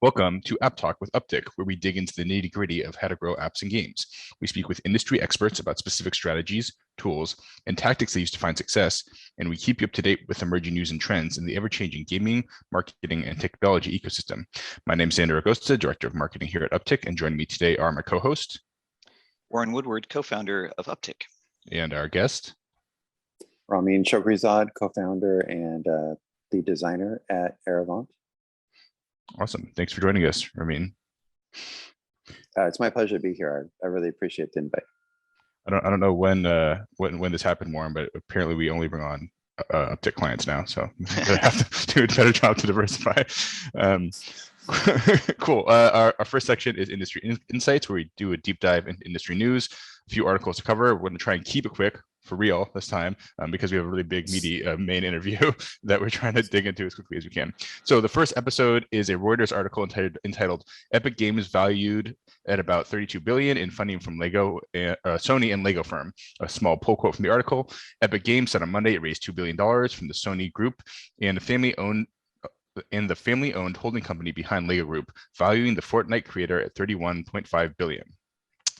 Welcome to App Talk with Uptick, where we dig into the nitty-gritty of how to grow apps and games. We speak with industry experts about specific strategies, tools, and tactics they use to find success, and we keep you up to date with emerging news and trends in the ever-changing gaming, marketing, and technology ecosystem. My name is Xander Agosta, Director of Marketing here at Uptick, and joining me today are my co-host, Warren Woodward, co-founder of Uptick. And our guest, Ramin Shokrizade, co-founder and lead designer at Arrivant. Awesome. Thanks for joining us, Ramin. It's my pleasure to be here. I really appreciate the invite. I don't know when this happened, Warren, but apparently we only bring on Uptick clients now, so I have to do a better job to diversify. Cool. Our first section is industry insights, where we do a deep dive into industry news, a few articles to cover. We're going to try and keep it quick for real this time, because we have a really big, meaty main interview that we're trying to dig into as quickly as we can. So the first episode is a Reuters article entitled "Epic Games Valued at About $32 billion in Funding from Sony and Lego Firm." A small pull quote from the article. Epic Games said on Monday it raised $2 billion from the Sony Group and the family-owned holding company behind Lego Group, valuing the Fortnite creator at $31.5 billion.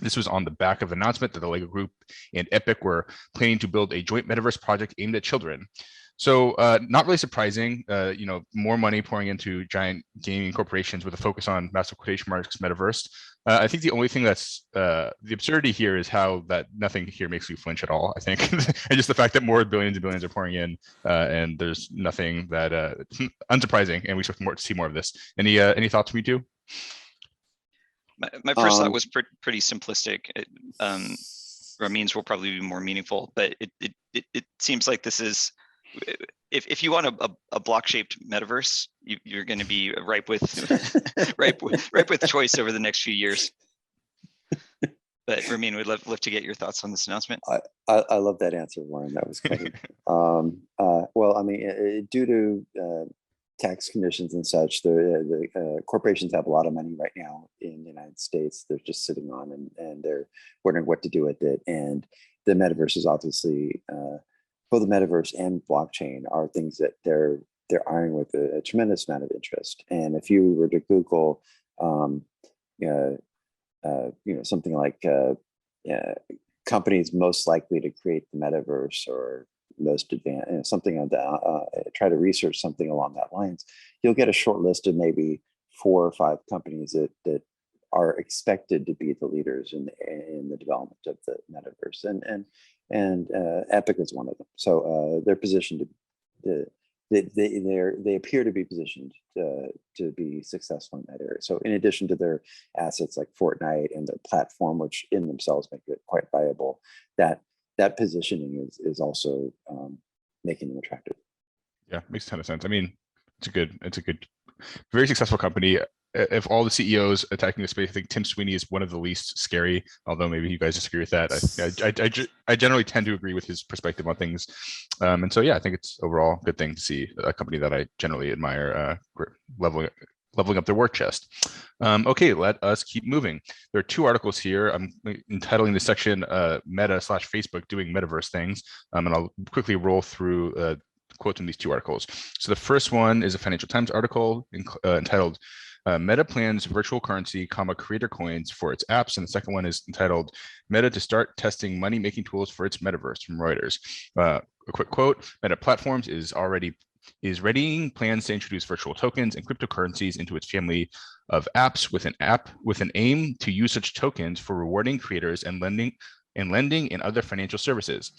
This was on the back of the announcement that the Lego Group and Epic were planning to build a joint metaverse project aimed at children. So not really surprising, more money pouring into giant gaming corporations with a focus on massive quotation marks metaverse. I think the only thing that's the absurdity here is how that nothing here makes you flinch at all, I think. And just the fact that more billions and billions are pouring in and there's nothing that unsurprising, and we expect to see more of this. Any thoughts from you two? My first thought was pretty simplistic. Ramin's will probably be more meaningful, but it seems like this is, if you want a block-shaped metaverse, you're going to be ripe with ripe with choice over the next few years. But Ramin, we'd love to get your thoughts on this announcement. I love that answer, Warren. That was clever. Well, I mean, due to tax conditions and such, the corporations have a lot of money right now in the United States. They're just sitting on, and they're wondering what to do with it. And the metaverse is obviously, both the metaverse and blockchain are things that they're eyeing with a tremendous amount of interest. And if you were to Google, something like companies most likely to create the metaverse or most advanced, something on that, try to research something along that lines, you'll get a short list of maybe 4 or 5 companies that are expected to be the leaders in the development of the metaverse, and Epic is one of them. So they're positioned they appear to be positioned to be successful in that area. So in addition to their assets like Fortnite and the platform, which in themselves make it quite viable, that positioning is also making them attractive. Yeah, makes a ton of sense. I mean, it's a good, very successful company. If all the CEOs attacking the space, I think Tim Sweeney is one of the least scary, although maybe you guys disagree with that. I generally tend to agree with his perspective on things. And so, yeah, I think it's overall a good thing to see a company that I generally admire leveling up their war chest. Okay, let us keep moving. There are 2 articles here. I'm entitling this section Meta/Facebook doing metaverse things, and I'll quickly roll through quotes in these 2 articles. So the first one is a Financial Times article entitled Meta plans virtual currency, creator coins for its apps. And the second one is entitled Meta to start testing money-making tools for its metaverse, from Reuters. A quick quote: Meta Platforms is readying plans to introduce virtual tokens and cryptocurrencies into its family of apps with an aim to use such tokens for rewarding creators and lending and other financial services.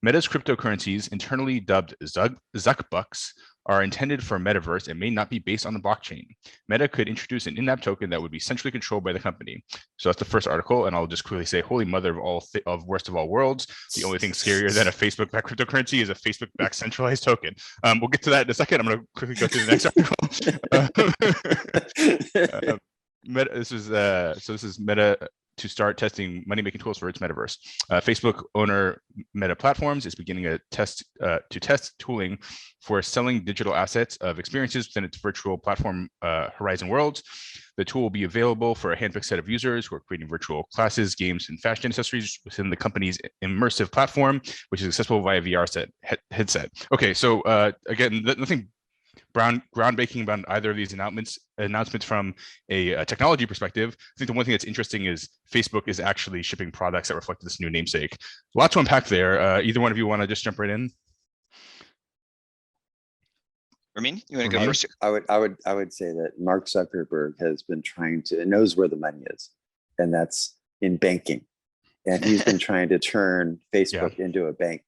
Meta's cryptocurrencies, internally dubbed Zuckbucks, are intended for a metaverse and may not be based on the blockchain. Meta could introduce an in-app token that would be centrally controlled by the company. So that's the first article, and I'll just quickly say, holy mother of worst of all worlds, the only thing scarier than a Facebook-backed cryptocurrency is a Facebook-backed centralized token. We'll get to that in a second. I'm going to quickly go to the next article. This is Meta to start testing money-making tools for its metaverse. Facebook owner Meta Platforms is beginning to test tooling for selling digital assets of experiences within its virtual platform Horizon Worlds. The tool will be available for a handpicked set of users who are creating virtual classes, games, and fashion accessories within the company's immersive platform, which is accessible via VR headset. Okay, so again, nothing groundbreaking about either of these announcements from a technology perspective. I think the one thing that's interesting is Facebook is actually shipping products that reflect this new namesake. A lot to unpack there. Either one of you want to just jump right in? Ramin, you want to go first? I would say that Mark Zuckerberg has been knows where the money is, and that's in banking. And he's been trying to turn Facebook into a bank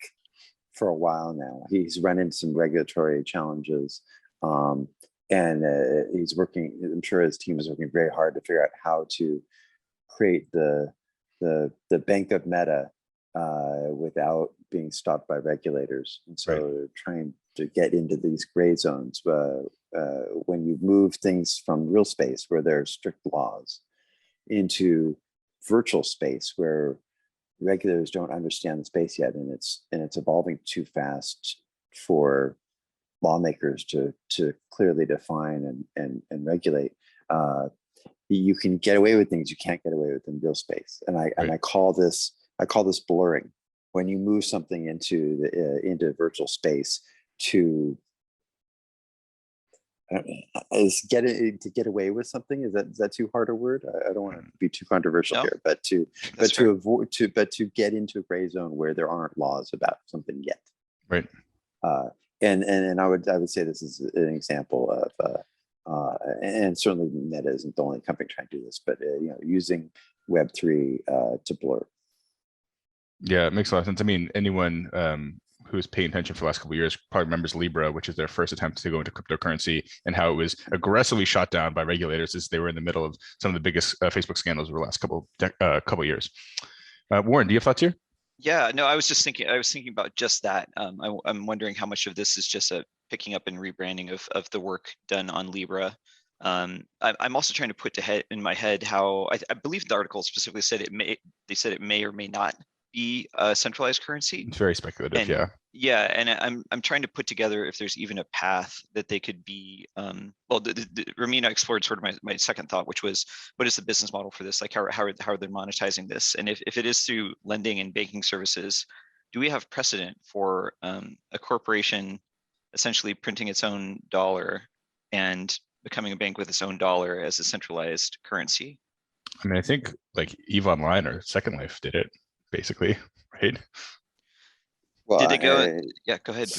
for a while now. He's run into some regulatory challenges, and he's working. I'm sure his team is working very hard to figure out how to create the bank of Meta without being stopped by regulators. And so they're trying to get into these gray zones when you move things from real space where there are strict laws into virtual space where regulators don't understand the space yet, and it's evolving too fast for lawmakers to clearly define and regulate. You can get away with things you can't get away with in real space, and I call this blurring. When you move something into virtual space to get away with something, is that too hard a word? I don't want to be too controversial here, but to get into a gray zone where there aren't laws about something yet. Right. And I would say this is an example of and certainly Meta isn't the only company trying to do this, but using Web3 to blur. Yeah, it makes a lot of sense. I mean, anyone who's paying attention for the last couple of years probably remembers Libra, which is their first attempt to go into cryptocurrency, and how it was aggressively shot down by regulators as they were in the middle of some of the biggest Facebook scandals over the last couple of years. Warren, do you have thoughts here? Yeah, no, I was thinking about just that. I'm wondering how much of this is just a picking up and rebranding of the work done on Libra. I'm also trying to put in my head how I believe the article specifically said they said it may or may not be a centralized currency. It's very speculative, and, yeah, and I'm trying to put together if there's even a path that they could be. Ramina explored sort of my second thought, which was, what is the business model for this? Like how are they monetizing this? And if it is through lending and banking services, do we have precedent for a corporation essentially printing its own dollar and becoming a bank with its own dollar as a centralized currency? I mean, I think like EVE Online or Second Life did it, basically, right? Well, did they go? Yeah, go ahead.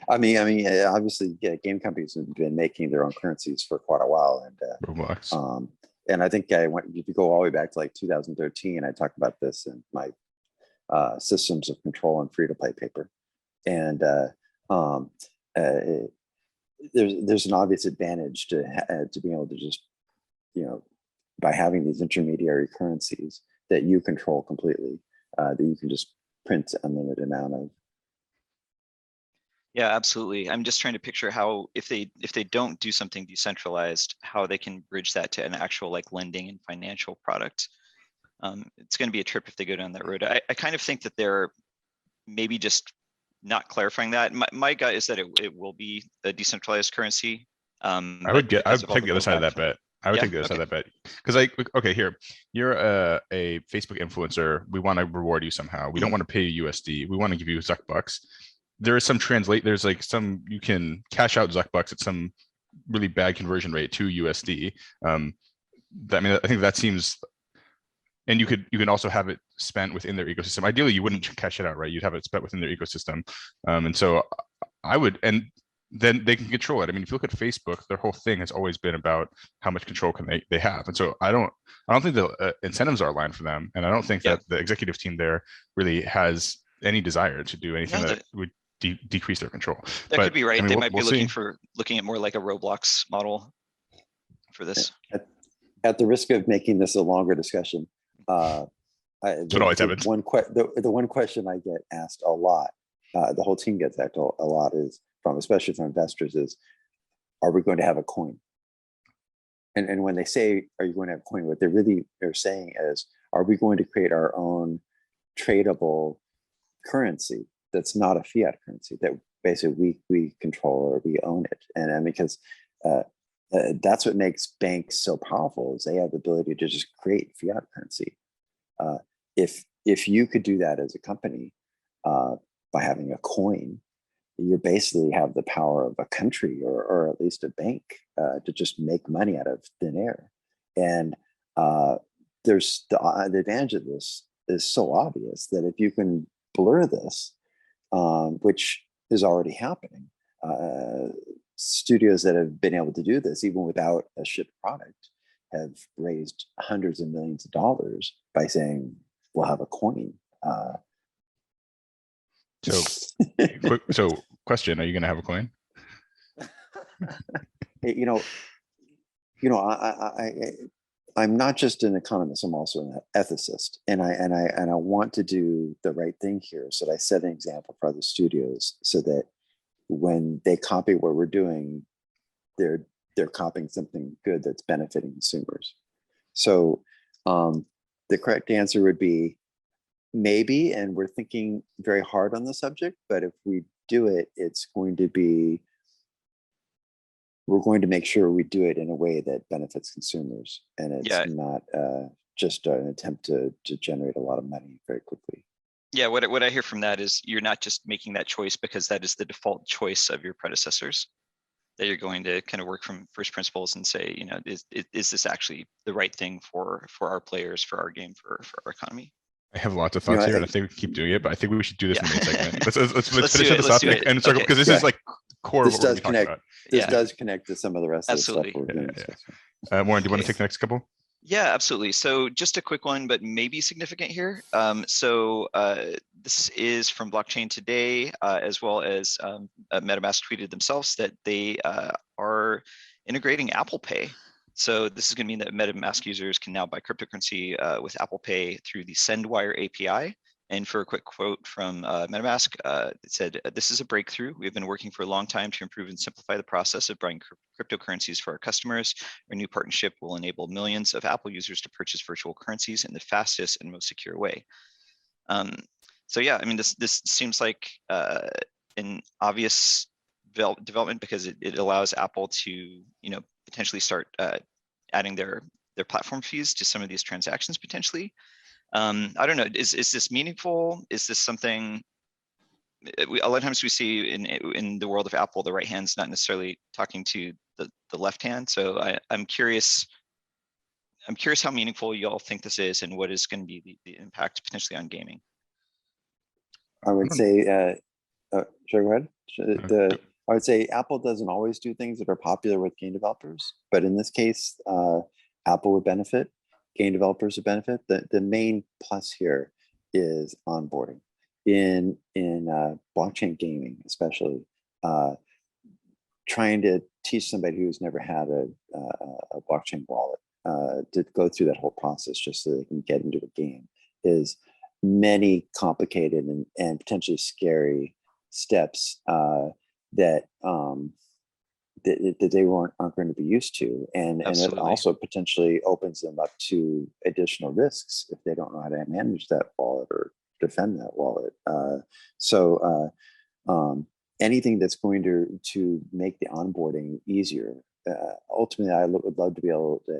I mean, obviously, game companies have been making their own currencies for quite a while, and Roblox. And I think if you go all the way back to like 2013, I talked about this in my systems of control and free to play paper, and there's an obvious advantage to being able to just, by having these intermediary currencies that you control completely, that you can just print unlimited amount of. Yeah, absolutely. I'm just trying to picture how, if they don't do something decentralized, how they can bridge that to an actual like lending and financial product. It's going to be a trip if they go down that road. I kind of think that they're maybe just not clarifying that. My gut is that it will be a decentralized currency. I would take the other side of that bet. I would take the other side of that bet, because okay, here, you're a Facebook influencer. We want to reward you somehow. We don't want to pay you USD. We want to give you Zuckbucks. There is some there's like you can cash out Zuckbucks at some really bad conversion rate to USD. I think that seems, and you can also have it spent within their ecosystem. Ideally, you wouldn't cash it out, right? You'd have it spent within their ecosystem. And so I would, and then they can control it. I mean, if you look at Facebook, their whole thing has always been about how much control can they have. And so I don't think the incentives are aligned for them. And I don't think that the executive team there really has any desire to do anything that would decrease their control. That could be right. They might be looking at more like a Roblox model for this. At the risk of making this a longer discussion, the one question I get asked a lot, the whole team gets asked a lot, is especially from investors, is, are we going to have a coin? And when they say, are you going to have a coin, what they're saying is, are we going to create our own tradable currency that's not a fiat currency, that basically we control or we own it? And because that's what makes banks so powerful, is they have the ability to just create fiat currency. If you could do that as a company by having a coin, you basically have the power of a country or at least a bank to just make money out of thin air. And there's the advantage of this is so obvious that if you can blur this, which is already happening, studios that have been able to do this, even without a shipped product, have raised hundreds of millions of dollars by saying, we'll have a coin. So question, are you going to have a coin? I'm not just an economist, I'm also an ethicist. And I want to do the right thing here. So that I set an example for other studios so that when they copy what we're doing, they're copying something good that's benefiting consumers. So the correct answer would be maybe, and we're thinking very hard on the subject, but if we do it, we're going to make sure we do it in a way that benefits consumers, and it's not just an attempt to generate a lot of money very quickly. Yeah, what I hear from that is you're not just making that choice because that is the default choice of your predecessors, that you're going to kind of work from first principles and say, you know, is this actually the right thing for our players, for our game, for our economy? I have lots of thoughts here, and I think we keep doing it, but I think we should do this in the main segment. Let's finish this up and circle, because this is like core of what we're talking about. This does connect to some of the rest of the stuff we're doing. Warren, do you want to take the next couple? Yeah, absolutely. So just a quick one, but maybe significant here. This is from Blockchain Today, as well as MetaMask tweeted themselves that they are integrating Apple Pay. So this is going to mean that MetaMask users can now buy cryptocurrency with Apple Pay through the SendWire API. And for a quick quote from MetaMask, it said, "This is a breakthrough. We've been working for a long time to improve and simplify the process of buying cryptocurrencies for our customers. Our new partnership will enable millions of Apple users to purchase virtual currencies in the fastest and most secure way." So yeah, I mean, this seems like an obvious development because it allows Apple to, you know, potentially start adding their platform fees to some of these transactions potentially. I don't know. Is this meaningful? Is this something? A lot of times we see in the world of Apple, the right hand's not necessarily talking to the left hand. So I'm curious. I'm curious how meaningful you all think this is, and what is going to be the impact potentially on gaming. I would say, sure, go ahead. I would say Apple doesn't always do things that are popular with game developers, but in this case, Apple would benefit. Game developers would benefit. The main plus here is onboarding in blockchain gaming, especially trying to teach somebody who's never had a blockchain wallet to go through that whole process just so they can get into the game is many complicated and potentially scary steps that they aren't going to be used to, and it also potentially opens them up to additional risks if they don't know how to manage that wallet or defend that wallet. Anything that's going to make the onboarding easier. Ultimately, I would love to be able to.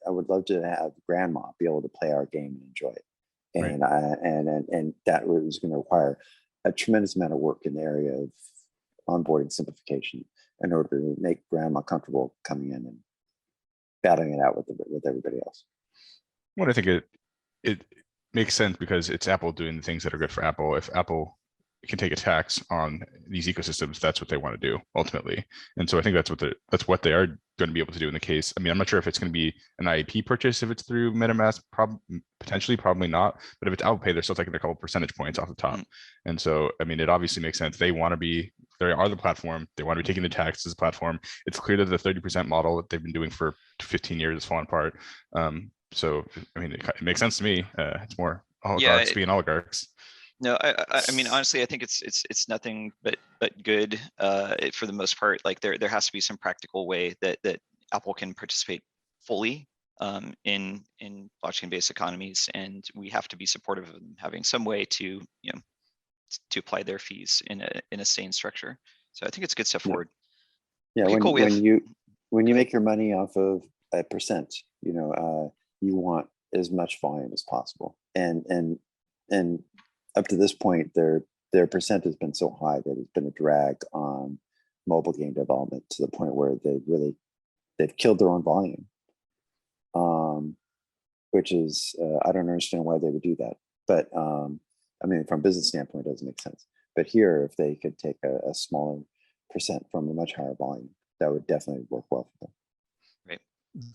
I would love to have grandma be able to play our game and enjoy it, and and that was going to require a tremendous amount of work in the area of onboarding simplification in order to make grandma comfortable coming in and battling it out with everybody else. Well, I think it makes sense because it's Apple doing the things that are good for Apple. If Apple can take a tax on these ecosystems, that's what they want to do ultimately. And so I think that's what they are going to be able to do in the case. I mean, I'm not sure if it's going to be an IAP purchase if it's through MetaMask, potentially, probably not. But if it's Apple Pay, they're still taking a couple percentage points off the top. And so, I mean, it obviously makes sense. They are the platform. They want to be taking the tax as a platform. It's clear that the 30% model that they've been doing for 15 years is falling apart. So, I mean, it makes sense to me. It's more oligarchs being oligarchs. No, I mean, honestly, I think it's nothing but good for the most part. Like there has to be some practical way that Apple can participate fully in blockchain-based economies, and we have to be supportive of them having some way to to apply their fees in a sane structure. So I think it's a good step forward. Yeah, okay, when you make your money off of a percent, you want as much volume as possible, and up to this point, they're their percent has been so high that it's been a drag on mobile game development to the point where they've killed their own volume. Which is, I don't understand why they would do that. But I mean, from a business standpoint, it doesn't make sense. But here, if they could take a smaller percent from a much higher volume, that would definitely work well for them. Right.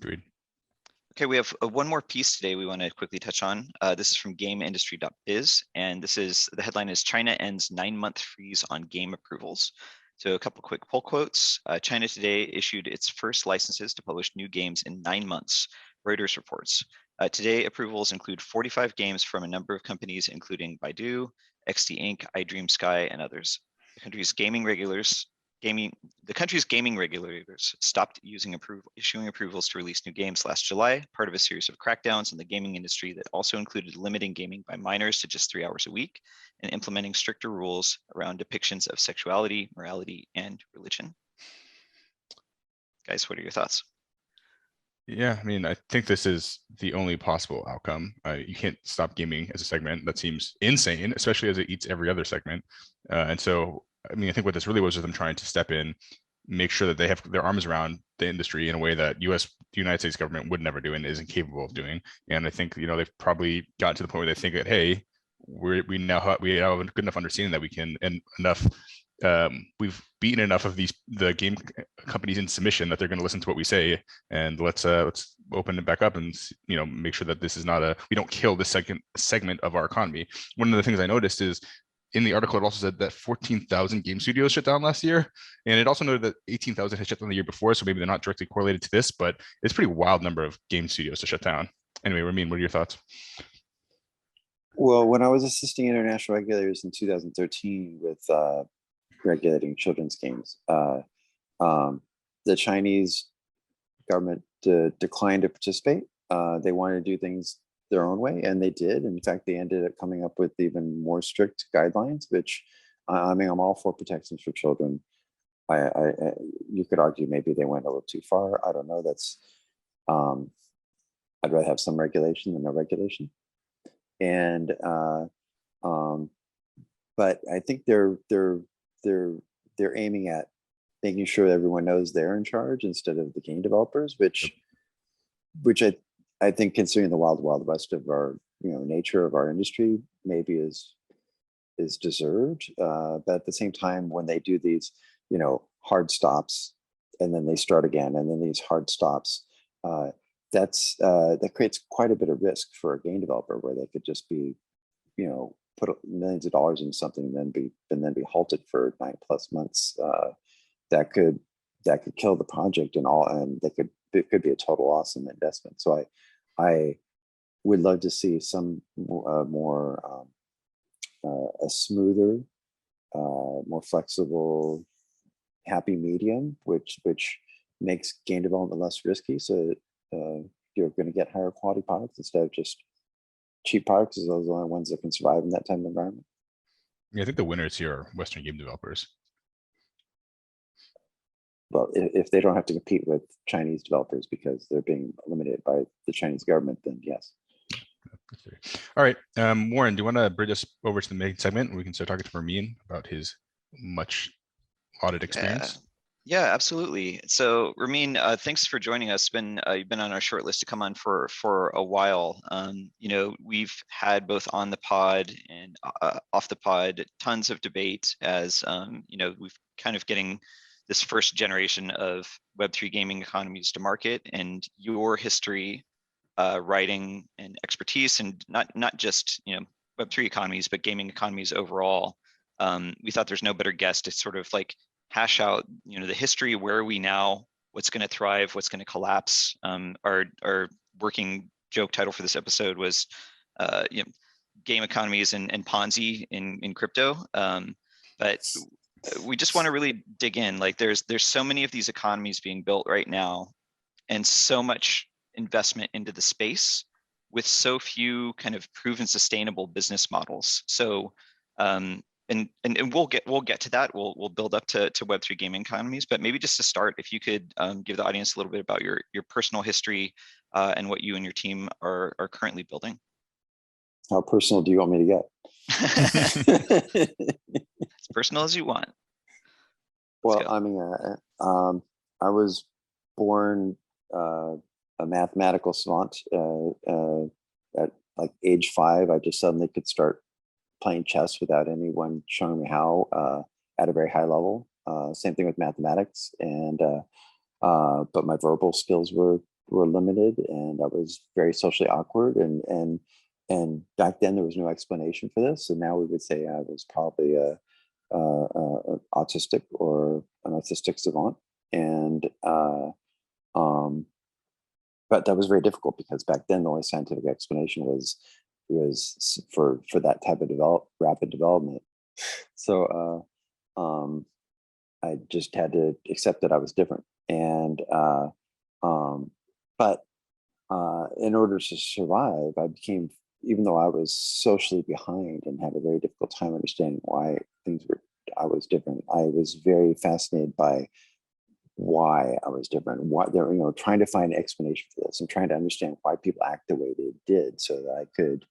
Agreed. Okay, we have one more piece today we want to quickly touch on. This is from GameIndustry.biz, and the headline is China ends 9-month freeze on game approvals. So a couple quick pull quotes. China today issued its first licenses to publish new games in 9 months, Reuters reports. Today, approvals include 45 games from a number of companies, including Baidu, XD Inc., iDream Sky, and others. The country's gaming regulators stopped issuing approvals to release new games last July, part of a series of crackdowns in the gaming industry that also included limiting gaming by minors to just 3 hours a week and implementing stricter rules around depictions of sexuality, morality, and religion. Guys, what are your thoughts? Yeah, I mean, I think this is the only possible outcome. You can't stop gaming as a segment. That seems insane, especially as it eats every other segment. And so, I mean, I think what this really was them trying to step in, make sure that they have their arms around the industry in a way that the United States government would never do and isn't capable of doing. And I think, you know, they've probably gotten to the point where they think that, hey, we now have a good enough understanding that we can, and enough we've beaten enough of the game companies in submission that they're going to listen to what we say, and let's open it back up and, you know, make sure that this is not we don't kill this second segment of our economy. One of the things I noticed is in the article, it also said that 14,000 game studios shut down last year, and it also noted that 18,000 had shut down the year before, so maybe they're not directly correlated to this, but it's a pretty wild number of game studios to shut down. Anyway, Ramin, what are your thoughts? Well, when I was assisting international regulators in 2013 with regulating children's games, the Chinese government declined to participate. They wanted to do things their own way, and they did. In fact, they ended up coming up with even more strict guidelines, which I mean, I'm all for protections for children. You could argue maybe they went a little too far. I don't know. That's I'd rather have some regulation than no regulation. And but I think they're aiming at making sure everyone knows they're in charge instead of the game developers, which I think, considering the wild west of our, you know, nature of our industry, maybe is deserved. But at the same time, when they do these, you know, hard stops and then they start again, and then these hard stops, that creates quite a bit of risk for a game developer, where they could just be, you know, put millions of dollars into something and then be halted for 9+ months. That could kill the project and it could be a total loss in investment. So I would love to see some more a smoother, more flexible, happy medium, which makes game development less risky. So you're going to get higher quality products instead of just cheap products, because those are the only ones that can survive in that type of environment. Yeah, I think the winners here are Western game developers. Well, if they don't have to compete with Chinese developers because they're being limited by the Chinese government, then yes. All right, Warren, do you want to bridge us over to the main segment and we can start talking to Rameen about his much lauded experience? Yeah, absolutely. So Rameen, thanks for joining us. You've been on our short list to come on for a while. You know, we've had both on the pod and off the pod tons of debate as you know, we've kind of getting this first generation of Web3 gaming economies to market, and your history, writing and expertise, and not just, you know, Web3 economies, but gaming economies overall. We thought there's no better guest to sort of like hash out, you know, the history, where are we now, what's going to thrive, what's going to collapse. Our working joke title for this episode was, you know, game economies and Ponzi in crypto. But we just want to really dig in. Like there's so many of these economies being built right now, and so much investment into the space with so few kind of proven sustainable business models. So and we'll get to that. We'll build up to Web3 gaming economies, but maybe just to start, if you could give the audience a little bit about your personal history and what you and your team are currently building. How personal do you want me to get? As personal as you want. Well, go. I mean, I was born a mathematical savant. At like age 5, I just suddenly could start playing chess without anyone showing me how at a very high level. Same thing with mathematics, and but my verbal skills were limited, and I was very socially awkward. And back then there was no explanation for this, and now we would say I was probably a autistic or an autistic savant, and but that was very difficult because back then the only scientific explanation was for that type of rapid development. So I just had to accept that I was different, and but in order to survive, I became, even though I was socially behind and had a very difficult time understanding why I was different. I was very fascinated by why I was different, why they're, trying to find an explanation for this and trying to understand why people act the way they did so that I could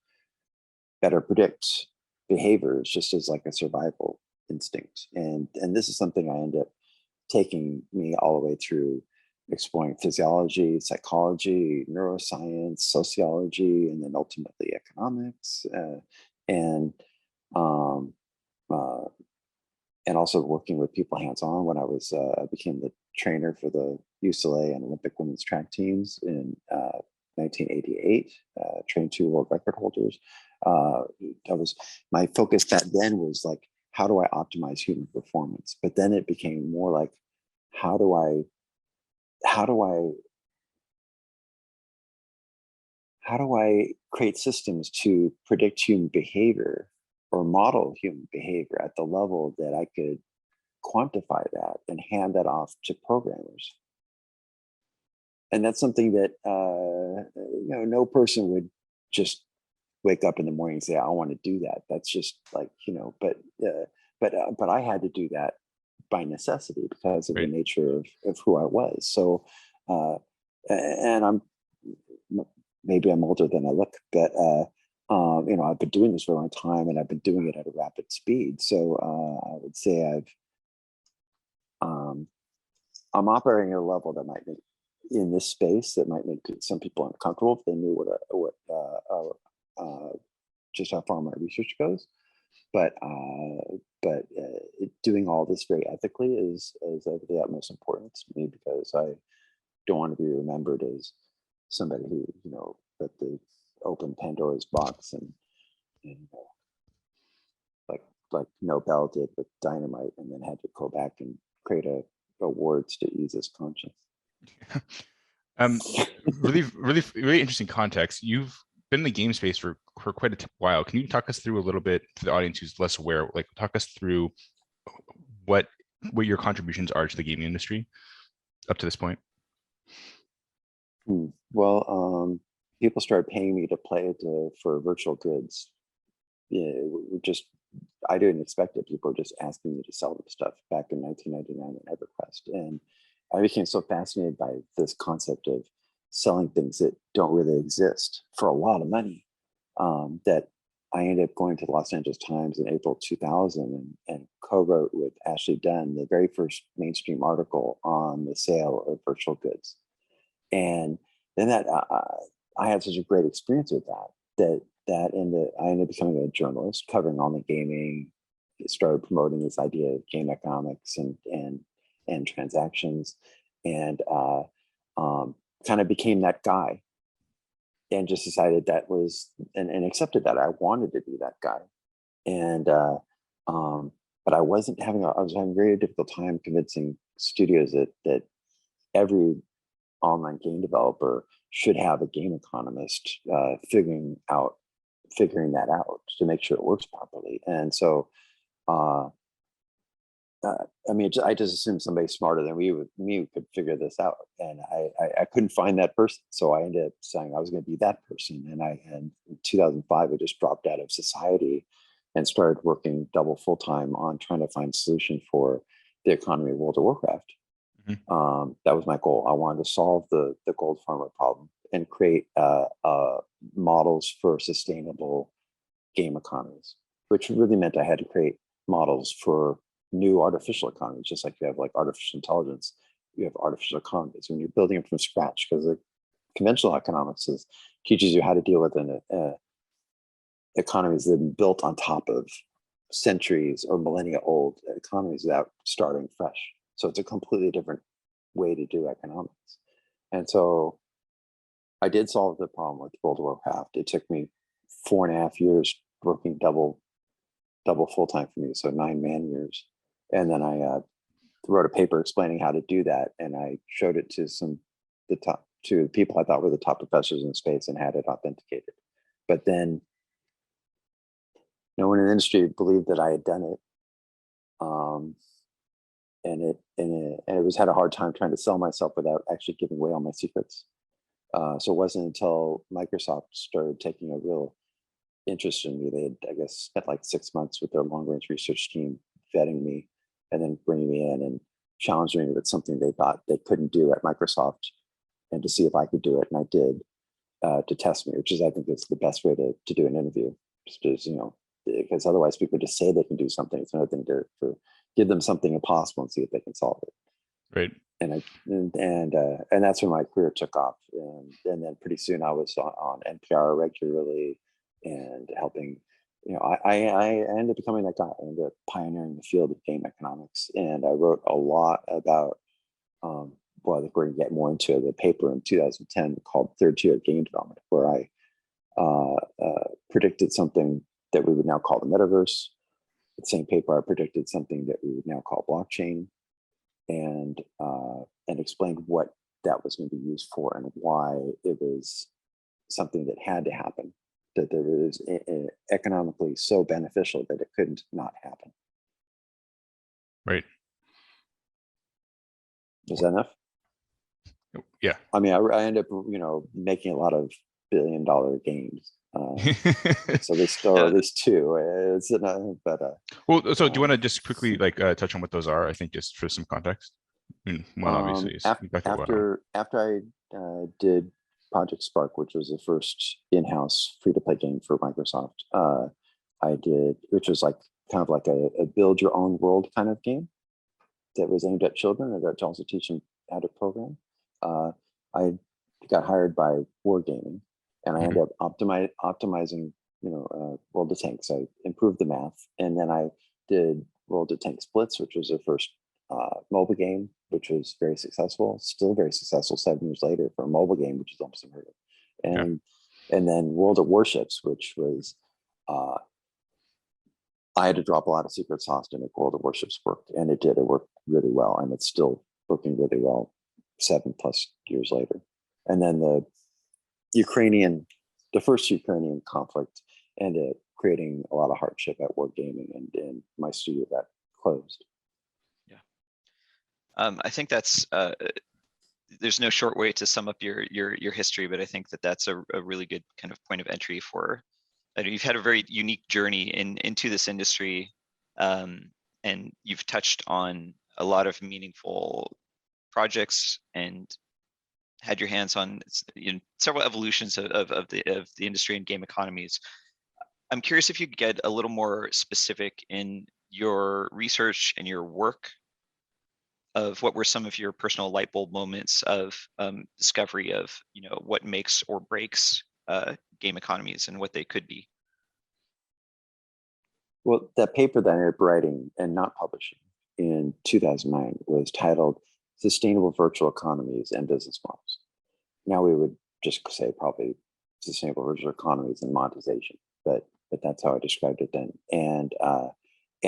better predict behaviors just as like a survival instinct. And this is something I end up taking me all the way through exploring physiology, psychology, neuroscience, sociology, and then ultimately economics, and also working with people hands-on. When I became the trainer for the UCLA and Olympic women's track teams in 1988, trained 2 world record holders. That was my focus back then, was like, how do I optimize human performance? But then it became more like, how do I create systems to predict human behavior or model human behavior at the level that I could quantify that and hand that off to programmers? And that's something that no person would just wake up in the morning and say, I want to do that. That's just like, but I had to do that by necessity because of the nature of who I was. So and maybe I'm older than I look, but I've been doing this for a long time, and I've been doing it at a rapid speed. So I would say I'm operating at a level that might make, in this space, that might make some people uncomfortable if they knew just how far my research goes. But doing all this very ethically is of the utmost importance to me, because I don't want to be remembered as somebody who, that they opened Pandora's box and like Nobel did with dynamite, and then had to go back and create awards to ease his conscience. Really interesting context. You've been in the game space for quite a while. Can you talk us through a little bit, to the audience who's less aware, like talk us through what your contributions are to the gaming industry up to this point? Well, people started paying me to play for virtual goods. I didn't expect it. People were just asking me to sell them stuff back in 1999 at EverQuest. And I became so fascinated by this concept of selling things that don't really exist for a lot of money, that I ended up going to the Los Angeles Times in April 2000 and co-wrote with Ashley Dunn the very first mainstream article on the sale of virtual goods. And then I had such a great experience with that I ended up becoming a journalist covering online gaming. Started promoting this idea of game economics and transactions, and kind of became that guy, and just decided that was and accepted that I wanted to be that guy. And but I was having a very difficult time convincing studios that every online game developer should have a game economist figuring that out to make sure it works properly. And so I just assumed somebody smarter than me could figure this out, and I couldn't find that person. So I ended up saying I was going to be that person. And in 2005, I just dropped out of society and started working double full time on trying to find a solution for the economy of World of Warcraft. Mm-hmm. That was my goal. I wanted to solve the gold farmer problem and create models for sustainable game economies, which really meant I had to create models for new artificial economies, just like you have like artificial intelligence, you have artificial economies when you're building them from scratch, because the conventional economics teaches you how to deal with an economies that have been built on top of centuries or millennia old economies without starting fresh. So it's a completely different way to do economics. And so I did solve the problem with World of Warcraft. It took me 4.5 years working double full-time for me, so 9 man years. And then I wrote a paper explaining how to do that, and I showed it to to people I thought were the top professors in space and had it authenticated. But then no one in the industry believed that I had done it. And it had a hard time trying to sell myself without actually giving away all my secrets. So it wasn't until Microsoft started taking a real interest in me. They had, I guess, spent like 6 months with their long-range research team vetting me and then bringing me in and challenging me with something they thought they couldn't do at Microsoft, and to see if I could do it. And I did, to test me, which is, I think, is the best way to do an interview. Just, because otherwise people just say they can do something. It's another thing to give them something impossible and see if they can solve it. Right. And that's when my career took off. And then pretty soon I was on NPR regularly and helping. I ended up becoming that guy. I ended up pioneering the field of game economics, and I wrote a lot about. Well, I think we're going to get more into the paper in 2010 called Third Tier Game Development, where I predicted something that we would now call the metaverse. The same paper, I predicted something that we would now call blockchain, and explained what that was going to be used for and why it was something that had to happen, that there was economically so beneficial that it couldn't not happen. Right. Is that enough? Yeah. I mean, I ended up, making a lot of billion-dollar games. So there's still at least 2. Well, so do you want to just quickly touch on what those are? I think just for some context. One obviously is after I did Project Spark, which was the first in-house free-to-play game for Microsoft. I did, which was kind of like a build your own world kind of game that was aimed at children and that to also teach them how to program. I got hired by Wargaming, and I ended up optimizing, World of Tanks. I improved the math, and then I did World of Tanks Blitz, which was the first mobile game, which was very successful, still very successful 7 years later for a mobile game, which is almost unheard of. And then World of Warships, which was I had to drop a lot of secret sauce to make World of Warships work, and it did. It worked really well, and it's still working really well 7+ years later. And then the first Ukrainian conflict ended up creating a lot of hardship at Wargaming, and my studio got closed. Yeah, I think that's there's no short way to sum up your history, but I think that's a really good kind of point of entry for. You've had a very unique journey into this industry, and you've touched on a lot of meaningful projects and had your hands on several evolutions of the industry and game economies. I'm curious if you could get a little more specific in your research and your work of what were some of your personal light bulb moments of discovery of what makes or breaks game economies and what they could be. Well, that paper that I ended up writing and not publishing in 2009 was titled Sustainable Virtual Economies and Business Models. Now we would just say probably sustainable virtual economies and monetization, but that's how I described it then. And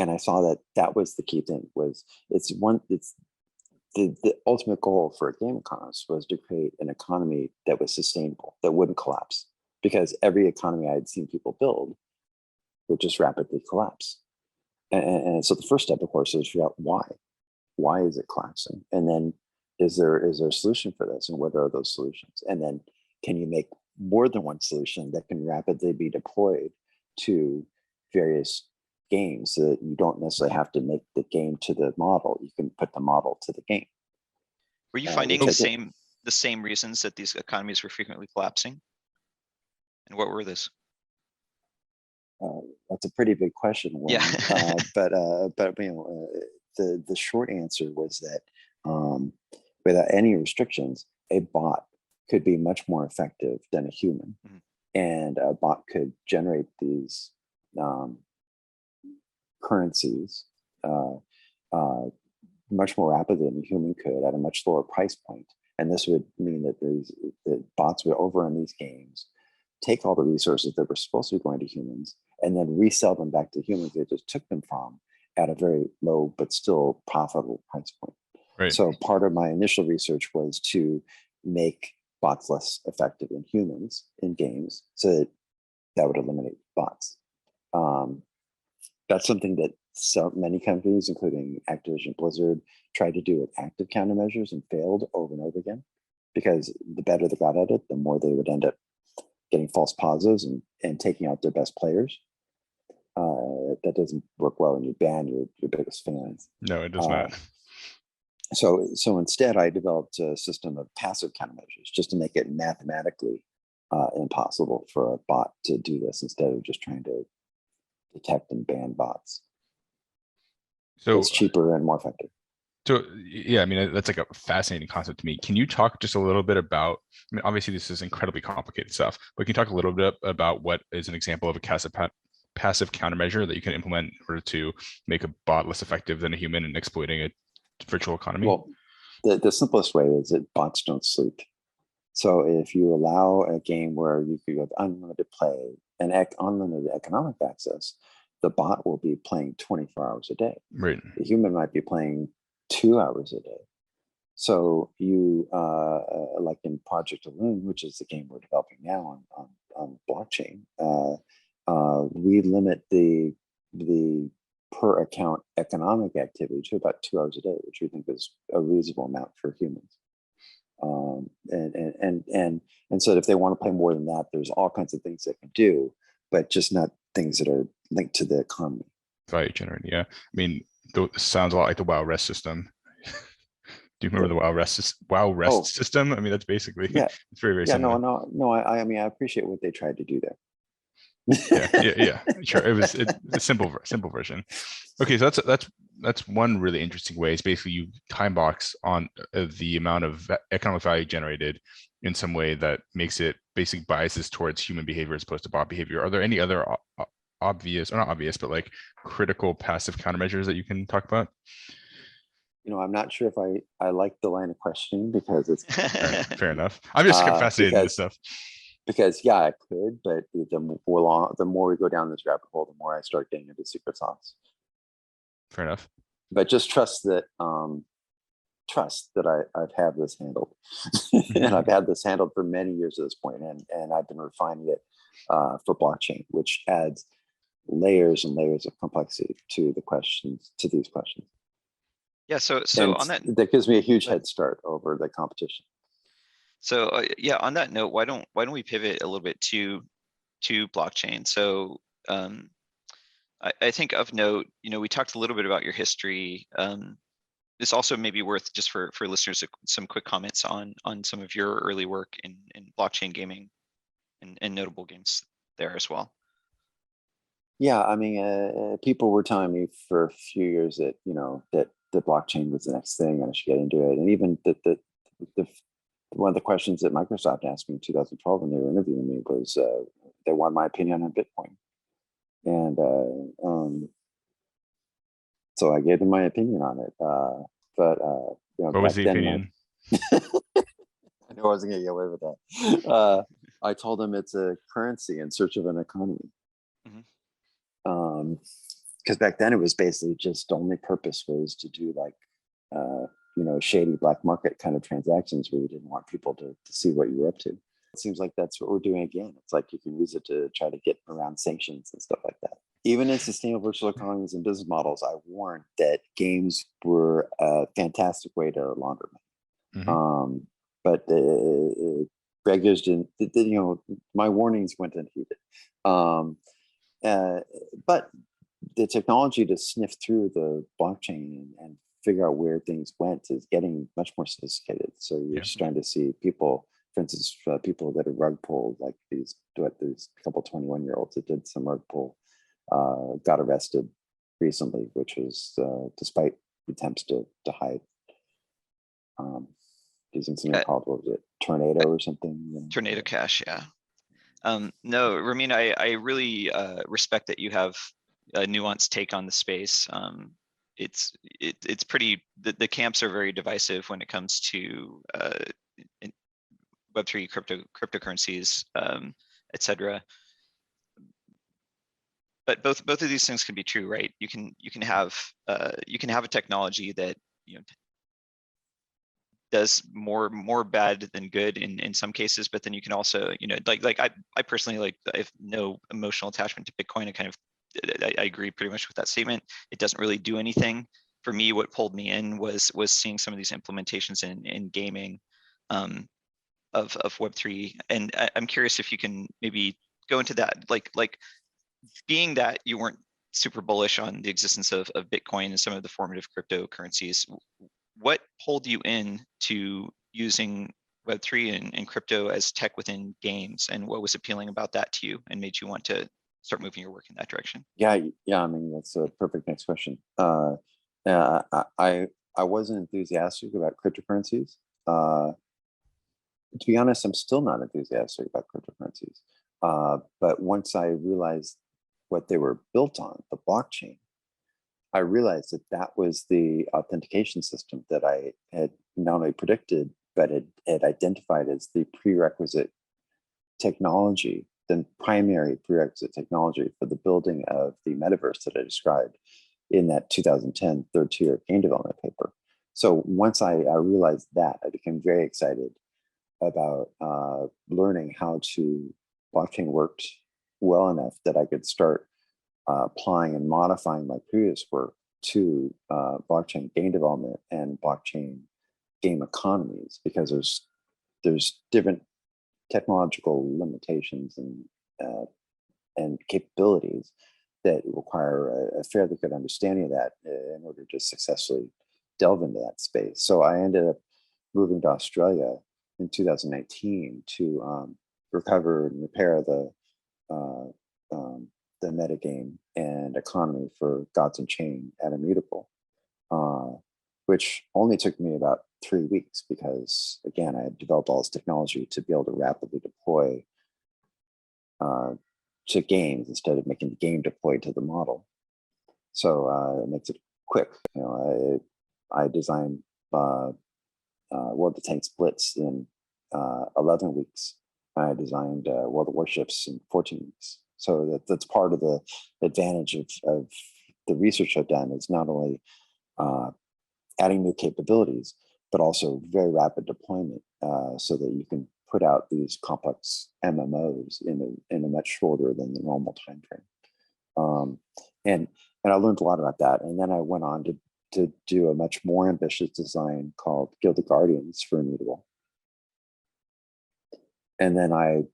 I saw that was the key thing. It's the ultimate goal for a game economist was to create an economy that was sustainable, that wouldn't collapse, because every economy I had seen people build would just rapidly collapse. And so the first step, of course, is to figure out why. Why is it collapsing? And then is there a solution for this? And what are those solutions? And then can you make more than one solution that can rapidly be deployed to various games so that you don't necessarily have to make the game to the model. You can put the model to the game. Were you finding the same reasons that these economies were frequently collapsing? And what were those? That's a pretty big question, Warren. Yeah. But the short answer was that without any restrictions, a bot could be much more effective than a human, and a bot could generate these currencies much more rapidly than a human could at a much lower price point. And this would mean that the bots would overrun these games, take all the resources that were supposed to be going to humans, and then resell them back to humans they just took them from at a very low but still profitable price point. Right. So part of my initial research was to make bots less effective than humans in games, so that would eliminate bots. That's something that so many companies, including Activision Blizzard, tried to do with active countermeasures and failed over and over again, because the better they got at it, the more they would end up getting false positives and taking out their best players. That doesn't work well when you ban your biggest fans. No, it does not. So instead, I developed a system of passive countermeasures just to make it mathematically impossible for a bot to do this, instead of just trying to detect and ban bots. So it's cheaper and more effective. So yeah, I mean, that's like a fascinating concept to me. Can you talk just a little bit about, I mean, obviously this is incredibly complicated stuff, but can you talk a little bit about what is an example of a passive countermeasure that you can implement in order to make a bot less effective than a human and exploiting a virtual economy? Well, the simplest way is that bots don't sleep. So if you allow a game where you could have unlimited play and unlimited economic access, the bot will be playing 24 hours a day. Right. The human might be playing 2 hours a day. So you, like in Project Loon, which is the game we're developing now on blockchain, we limit the per account economic activity to about 2 hours a day, which we think is a reasonable amount for humans. And so if they want to play more than that, there's all kinds of things they can do, but just not things that are linked to the economy. Value generating, yeah. I mean, sounds a lot like the WoW rest system. Do you remember the WoW rest system? I mean, that's basically, yeah. It's very similar. No. I mean, I appreciate what they tried to do there. yeah, sure. It was a simple version. Okay, so that's one really interesting way. Is basically you time box on the amount of economic value generated in some way that makes it basically biases towards human behavior as opposed to bot behavior. Are there any other obvious, or not obvious, but like critical passive countermeasures that you can talk about? I'm not sure if I like the line of questioning, because it's fair enough. I'm just fascinated in this stuff. Because yeah, I could, but the more we go down this rabbit hole, the more I start getting into secret sauce. Fair enough. But just trust that I've had this handled, and I've had this handled for many years at this point, and I've been refining it for blockchain, which adds layers and layers of complexity to these questions. Yeah. So on that gives me a huge head start over the competition. So yeah, on that note, why don't we pivot a little bit to blockchain? So I think of note, we talked a little bit about your history. It's also maybe worth, just for listeners, some quick comments on some of your early work in blockchain gaming and notable games there as well. Yeah, I mean, people were telling me for a few years that that the blockchain was the next thing and I should get into it, and even the one of the questions that Microsoft asked me in 2012 when they were interviewing me was they wanted my opinion on Bitcoin, and so I gave them my opinion on it. But what was the opinion? I knew I wasn't going to get away with that. I told them it's a currency in search of an economy. Because back then it was basically just the only purpose was to do like shady black market kind of transactions where you didn't want people to see what you were up to. It seems like that's what we're doing again. It's like you can use it to try to get around sanctions and stuff like that. Even in sustainable virtual economies and business models, I warned that games were a fantastic way to launder money. But regulators didn't, my warnings went unheeded. But the technology to sniff through the blockchain and figure out where things went is getting much more sophisticated. So you're starting to see people, for instance, people that are rug pulled, like these couple 21-year-olds that did some rug pull got arrested recently, which was despite attempts to hide, using something called, what was it, Tornado or something? Tornado Cash, yeah. No, Ramin, I really respect that you have a nuanced take on the space. It's pretty, the camps are very divisive when it comes to Web3 cryptocurrencies, etc. But both of these things can be true, right? You can have a technology that does more bad than good in some cases, but then you can also, like I personally, I have no emotional attachment to Bitcoin. I agree pretty much with that statement. It doesn't really do anything for me. What pulled me in was seeing some of these implementations in gaming of Web3, and I'm curious if you can maybe go into that, like being that you weren't super bullish on the existence of Bitcoin and some of the formative cryptocurrencies. What pulled you in to using Web3 and crypto as tech within games, and what was appealing about that to you and made you want to start moving your work in that direction? Yeah. I mean, that's a perfect next question. I wasn't enthusiastic about cryptocurrencies. To be honest, I'm still not enthusiastic about cryptocurrencies. But once I realized what they were built on, the blockchain, I realized that was the authentication system that I had not only predicted, but had identified as the prerequisite technology, the primary prerequisite technology for the building of the metaverse that I described in that 2010 third tier game development paper. So once I realized that, I became very excited about learning how blockchain worked well enough that I could start applying and modifying my previous work to blockchain game development and blockchain game economies, because there's different technological limitations and capabilities that require a fairly good understanding of that in order to successfully delve into that space. So I ended up moving to Australia in 2019 to recover and repair the metagame and economy for Gods Unchained at Immutable, which only took me about 3 weeks because, again, I had developed all this technology to be able to rapidly deploy to games instead of making the game deploy to the model. So it makes it quick. I designed World of Tanks Blitz in 11 weeks. I designed World of Warships in 14 weeks. So that's part of the advantage of the research I've done, is not only adding new capabilities, but also very rapid deployment, so that you can put out these complex MMOs in a much shorter than the normal time frame. And I learned a lot about that. And then I went on to do a much more ambitious design called Guild of Guardians for Immutable. And then I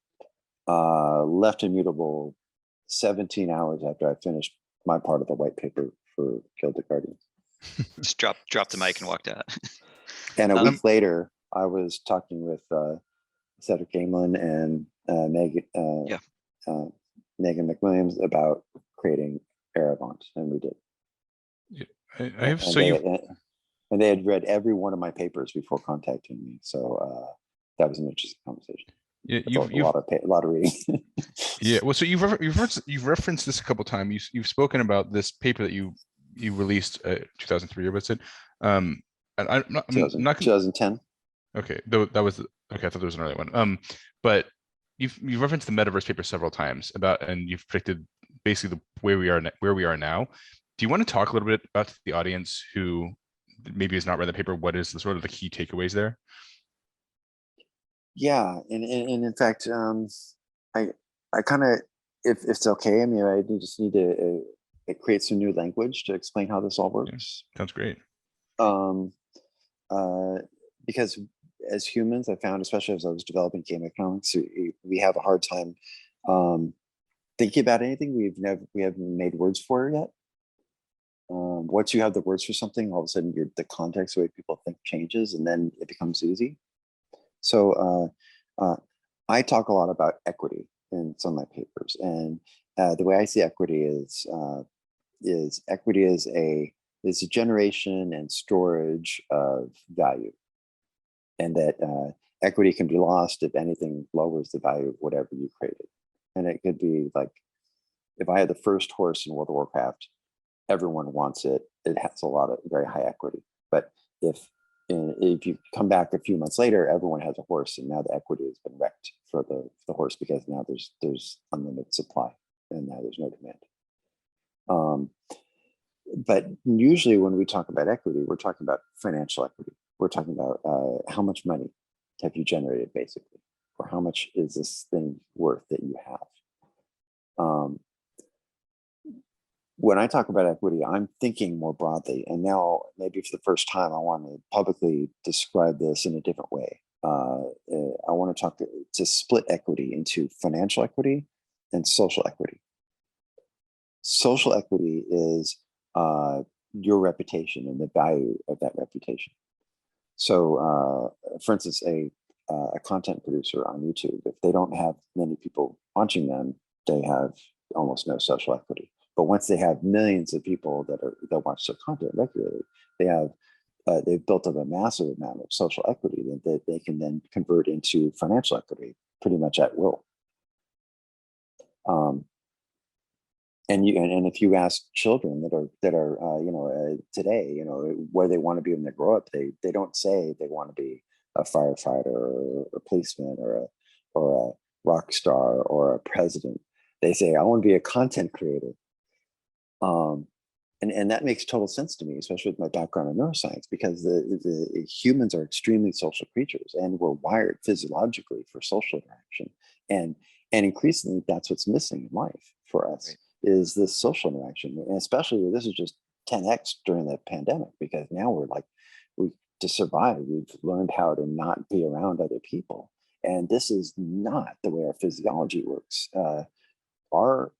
left Immutable 17 hours after I finished my part of the white paper for Guild of Guardians. Just dropped the mic and walked out. And a week later, I was talking with Cedric Gamelin and Megan McWilliams about creating Arrivant, and we did. Yeah, I have and they had read every one of my papers before contacting me, so that was an interesting conversation. Yeah, a lot of reading. Yeah, well, so you've referenced this a couple of times. You've spoken about this paper that you released 2003, or what's it? And I'm not 2010. Okay, that was okay. I thought there was an early one. But you've referenced the metaverse paper several times and you've predicted basically where we are now. Do you want to talk a little bit about the audience who maybe has not read the paper? What is the sort of the key takeaways there? Yeah, and in fact, I kind of, if it's okay, I mean, I just need to create some new language to explain how this all works. Yeah, sounds great. Because as humans, I found, especially as I was developing game economics, we have a hard time thinking about anything we haven't made words for yet. Once you have the words for something, all of a sudden the context, the way people think changes, and then it becomes easy. So I talk a lot about equity in some of my papers, and The way I see equity is equity is a generation and storage of value, and that equity can be lost if anything lowers the value of whatever you created. And it could be like, if I had the first horse in World of Warcraft, everyone wants it. It has a lot of very high equity. But if you come back a few months later, everyone has a horse, and now the equity has been wrecked for the horse, because now there's unlimited supply and now there's no demand. But usually when we talk about equity, we're talking about financial equity. We're talking about how much money have you generated, basically, or how much is this thing worth that you have. When I talk about equity, I'm thinking more broadly, and now maybe for the first time, I want to publicly describe this in a different way. I want to talk to split equity into financial equity and social equity. Social equity is your reputation and the value of that reputation. So, for instance, a content producer on YouTube, if they don't have many people watching them, they have almost no social equity. But once they have millions of people that watch their content regularly, they've built up a massive amount of social equity that they can then convert into financial equity pretty much at will. And if you ask children that are today, where they want to be when they grow up, they don't say they want to be a firefighter or a policeman or a rock star or a president. They say, I want to be a content creator. And that makes total sense to me, especially with my background in neuroscience, because the humans are extremely social creatures, and we're wired physiologically for social interaction. And increasingly, that's what's missing in life for us. Right. Is this social interaction, and especially this is just 10x during the pandemic, because now to survive, we've learned how to not be around other people, and this is not the way our physiology works. Our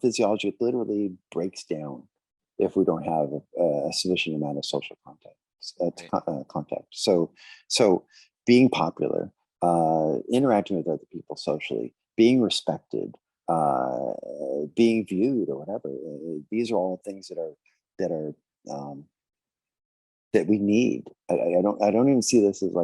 physiology literally breaks down if we don't have a sufficient amount of social contact. So being popular, interacting with other people socially, being respected, being viewed or whatever, these are all things that we need. I don't even see this as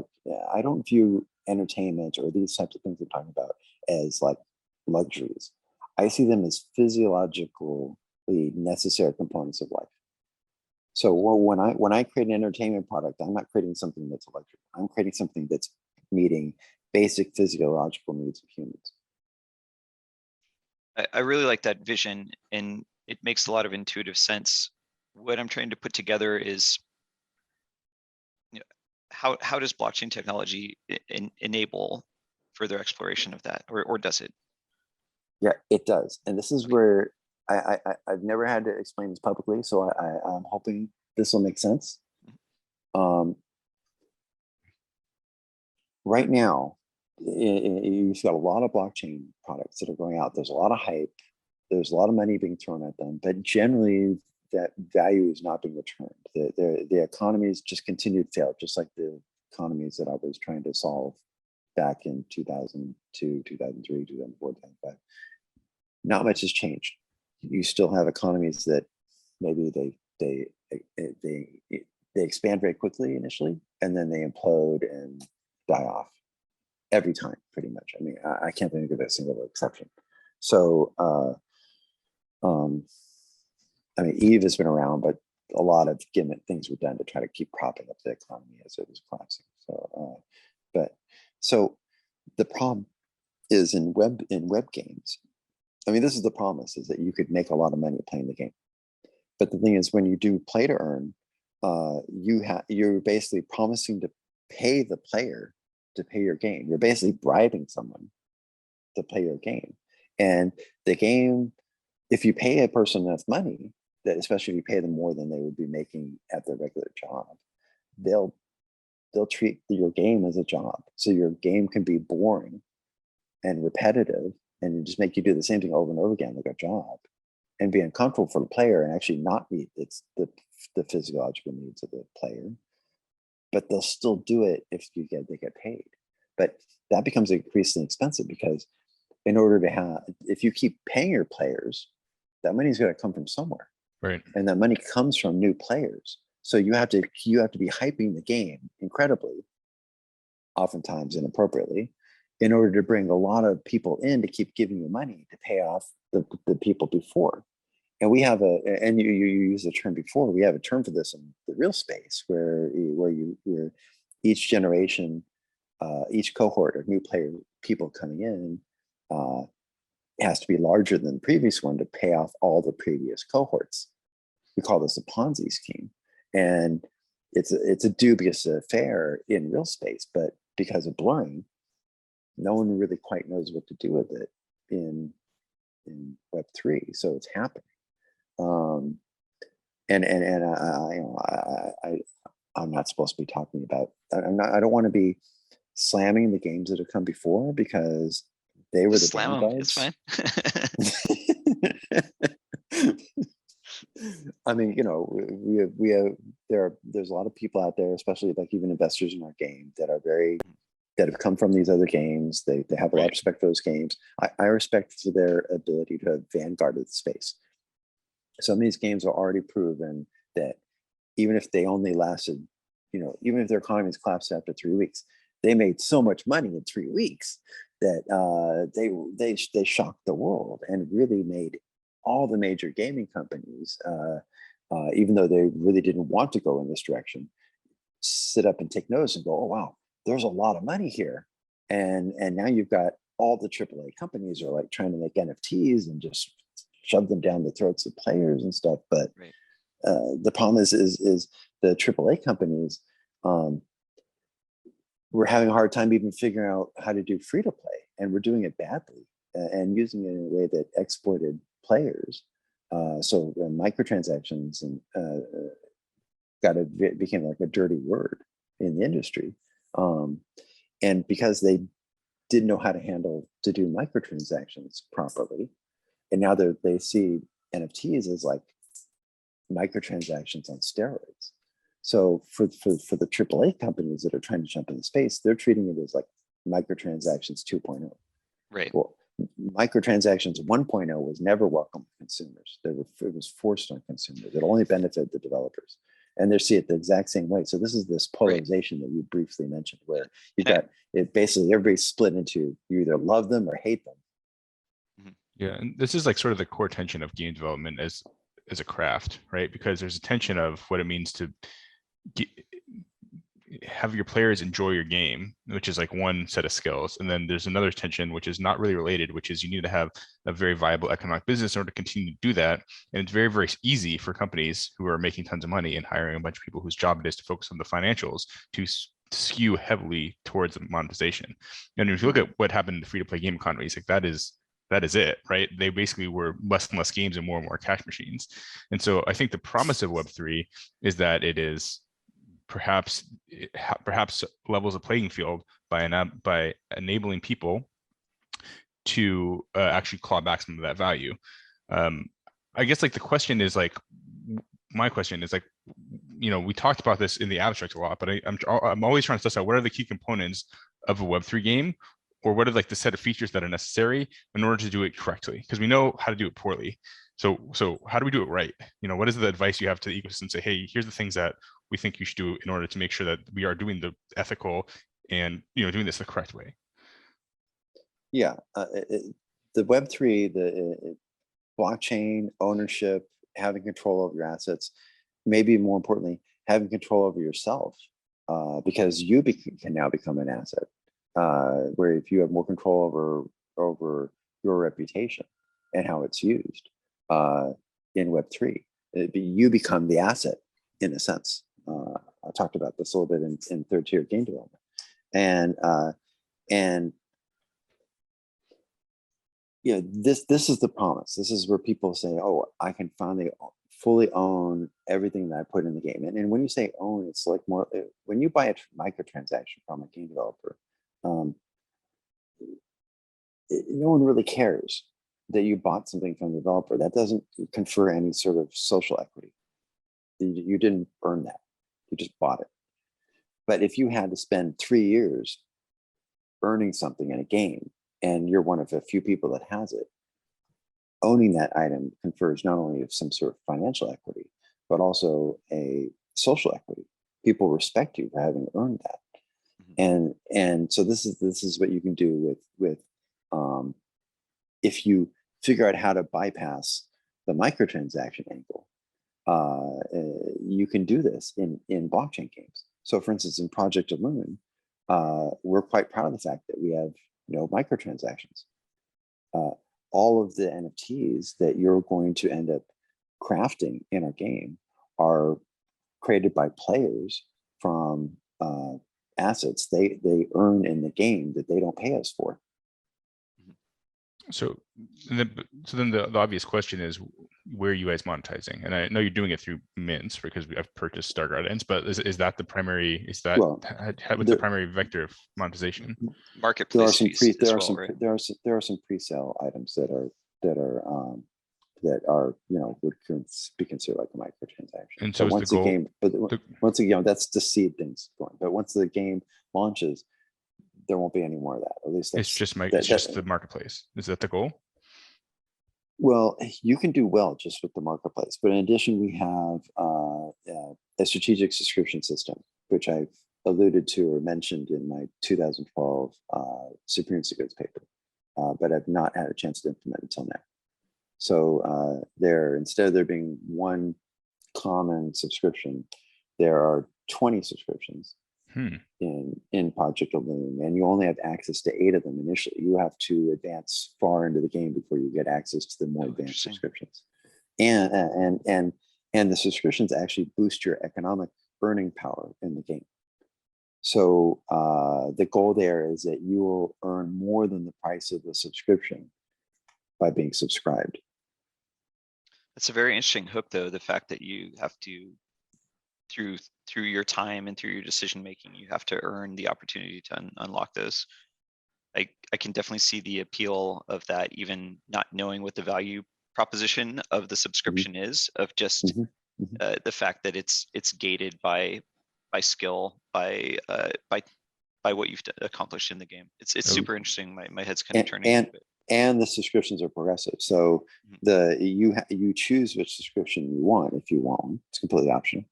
I don't view entertainment or these types of things we're talking about as like luxuries. I see them as physiologically necessary components of life. So when I create an entertainment product, I'm not creating something that's a luxury. I'm creating something that's meeting basic physiological needs of humans. I really like that vision, and it makes a lot of intuitive sense. What I'm trying to put together is, how does blockchain technology enable further exploration of that, or does it? Yeah, it does. And this is where I've never had to explain this publicly, so I'm hoping this will make sense. Right now, you've got a lot of blockchain products that are going out. There's a lot of hype. There's a lot of money being thrown at them, but generally that value is not being returned. The economies just continue to fail, just like the economies that I was trying to solve back in 2002, 2003, 2004, 2005. Not much has changed. You still have economies that maybe they expand very quickly initially, and then they implode and die off every time, pretty much. I mean, I can't think of a single exception. So, I mean, Eve has been around, but a lot of gimmick things were done to try to keep propping up the economy as it was collapsing. So the problem is in web games. I mean, this is the promise, is that you could make a lot of money playing the game. But the thing is, when you do play to earn, you're basically promising to pay the player to pay your game. You're basically bribing someone to play your game. And the game, if you pay a person enough money, that especially if you pay them more than they would be making at their regular job, they'll treat your game as a job. So your game can be boring and repetitive, and just make you do the same thing over and over again like a job, and be uncomfortable for the player and actually not meet the physiological needs of the player. But they'll still do it if they get paid. But that becomes increasingly expensive, because in order to have, if you keep paying your players, that money's going to come from somewhere. Right. And that money comes from new players. So you have to be hyping the game incredibly, oftentimes inappropriately, in order to bring a lot of people in to keep giving you money to pay off the people before. And we have and you used the term before, we have a term for this in the real space where each generation, each cohort of new people coming in has to be larger than the previous one to pay off all the previous cohorts. We call this a Ponzi scheme. And it's a dubious affair in real space, but because of blurring, no one really quite knows what to do with it in Web3. So it's happening. I'm not supposed to be talking about, I don't want to be slamming the games that have come before because they were the slam them. It's fine. I mean, there's a lot of people out there, especially like even investors in our game that have come from these other games. They have a lot of respect for those games. I respect for their ability to have vanguarded the space. Some of these games are already proven that even if they only lasted, even if their economies collapsed after 3 weeks, they made so much money in 3 weeks that they shocked the world and really made all the major gaming companies, even though they really didn't want to go in this direction, sit up and take notice and go, oh, wow, there's a lot of money here. And now you've got all the AAA companies are like trying to make NFTs and just shove them down the throats of players and stuff. But the problem is the AAA companies, we're having a hard time even figuring out how to do free to play, and we're doing it badly and using it in a way that exploited players. So microtransactions and became like a dirty word in the industry. And because they didn't know how to do microtransactions properly, and now they see NFTs as like microtransactions on steroids. So for the AAA companies that are trying to jump into space, they're treating it as like microtransactions 2.0. Right. Well, microtransactions 1.0 was never welcome to consumers. It was forced on consumers. It only benefited the developers. And they see it the exact same way. So this is this polarization that you briefly mentioned, where you've got it basically everybody's split into, you either love them or hate them. Yeah, and this is like sort of the core tension of game development as a craft, right? Because there's a tension of what it means to have your players enjoy your game, which is like one set of skills. And then there's another tension, which is not really related, which is you need to have a very viable economic business in order to continue to do that. And it's very, very easy for companies who are making tons of money and hiring a bunch of people whose job it is to focus on the financials to skew heavily towards the monetization. And if you look at what happened in the free-to-play game economies, like that is it, right? They basically were less and less games and more cash machines. And so I think the promise of Web3 is that it is perhaps levels a playing field by enabling people to actually claw back some of that value. I guess like the question is like, my question is like, we talked about this in the abstract a lot, but I'm always trying to suss out what are the key components of a Web3 game, or what are like the set of features that are necessary in order to do it correctly? Because we know how to do it poorly. So how do we do it right? What is the advice you have to the ecosystem? Say, hey, here's the things that we think you should do in order to make sure that we are doing the ethical and doing this the correct way. Yeah, the Web3, the blockchain ownership, having control over your assets, maybe more importantly, having control over yourself, because you can now become an asset. Where if you have more control over your reputation and how it's used in Web3, you become the asset in a sense. I talked about this a little bit in third tier game development, and this is the promise. This is where people say, oh, I can finally fully own everything that I put in the game. And when you say own, it's like more when you buy a microtransaction from a game developer. No one really cares that you bought something from the developer. That doesn't confer any sort of social equity. You didn't earn that. You just bought it. But if you had to spend 3 years earning something in a game and you're one of a few people that has it, owning that item confers not only of some sort of financial equity, but also a social equity. People respect you for having earned that. And so this is what you can do with if you figure out how to bypass the microtransaction angle. You can do this in blockchain games. So for instance, in Project Loon, we're quite proud of the fact that we have no microtransactions. All of the NFTs that you're going to end up crafting in our game are created by players from assets they earn in the game that they don't pay us for. So then the obvious question is, where are you guys monetizing? And I know you're doing it through mints because I've purchased StarGardens, but is that the primary? Is that what's the primary vector of monetization? Marketplace fees there are some pre-sale items that are would be considered like a microtransaction. And so once once again, that's to seed things going. But once the game launches, there won't be any more of that. At least it's just the marketplace. Is that the goal? Well, you can do well just with the marketplace, but in addition, we have a strategic subscription system, which I've alluded to or mentioned in my 2012 Superiority Goods paper, but I've not had a chance to implement until now. So instead of there being one common subscription, there are 20 subscriptions in Project Loon, and you only have access to 8 of them initially. You have to advance far into the game before you get access to the more advanced subscriptions. And the subscriptions actually boost your economic earning power in the game. So the goal there is that you will earn more than the price of the subscription by being subscribed. It's a very interesting hook, though, the fact that you have to, through your time and through your decision making, you have to earn the opportunity to unlock those. I can definitely see the appeal of that, even not knowing what the value proposition of the subscription is, of just the fact that it's gated by skill, by what you've accomplished in the game. It's super interesting. My head's kind of turning. And the subscriptions are progressive. So you choose which subscription you want if you want one. It's completely optional.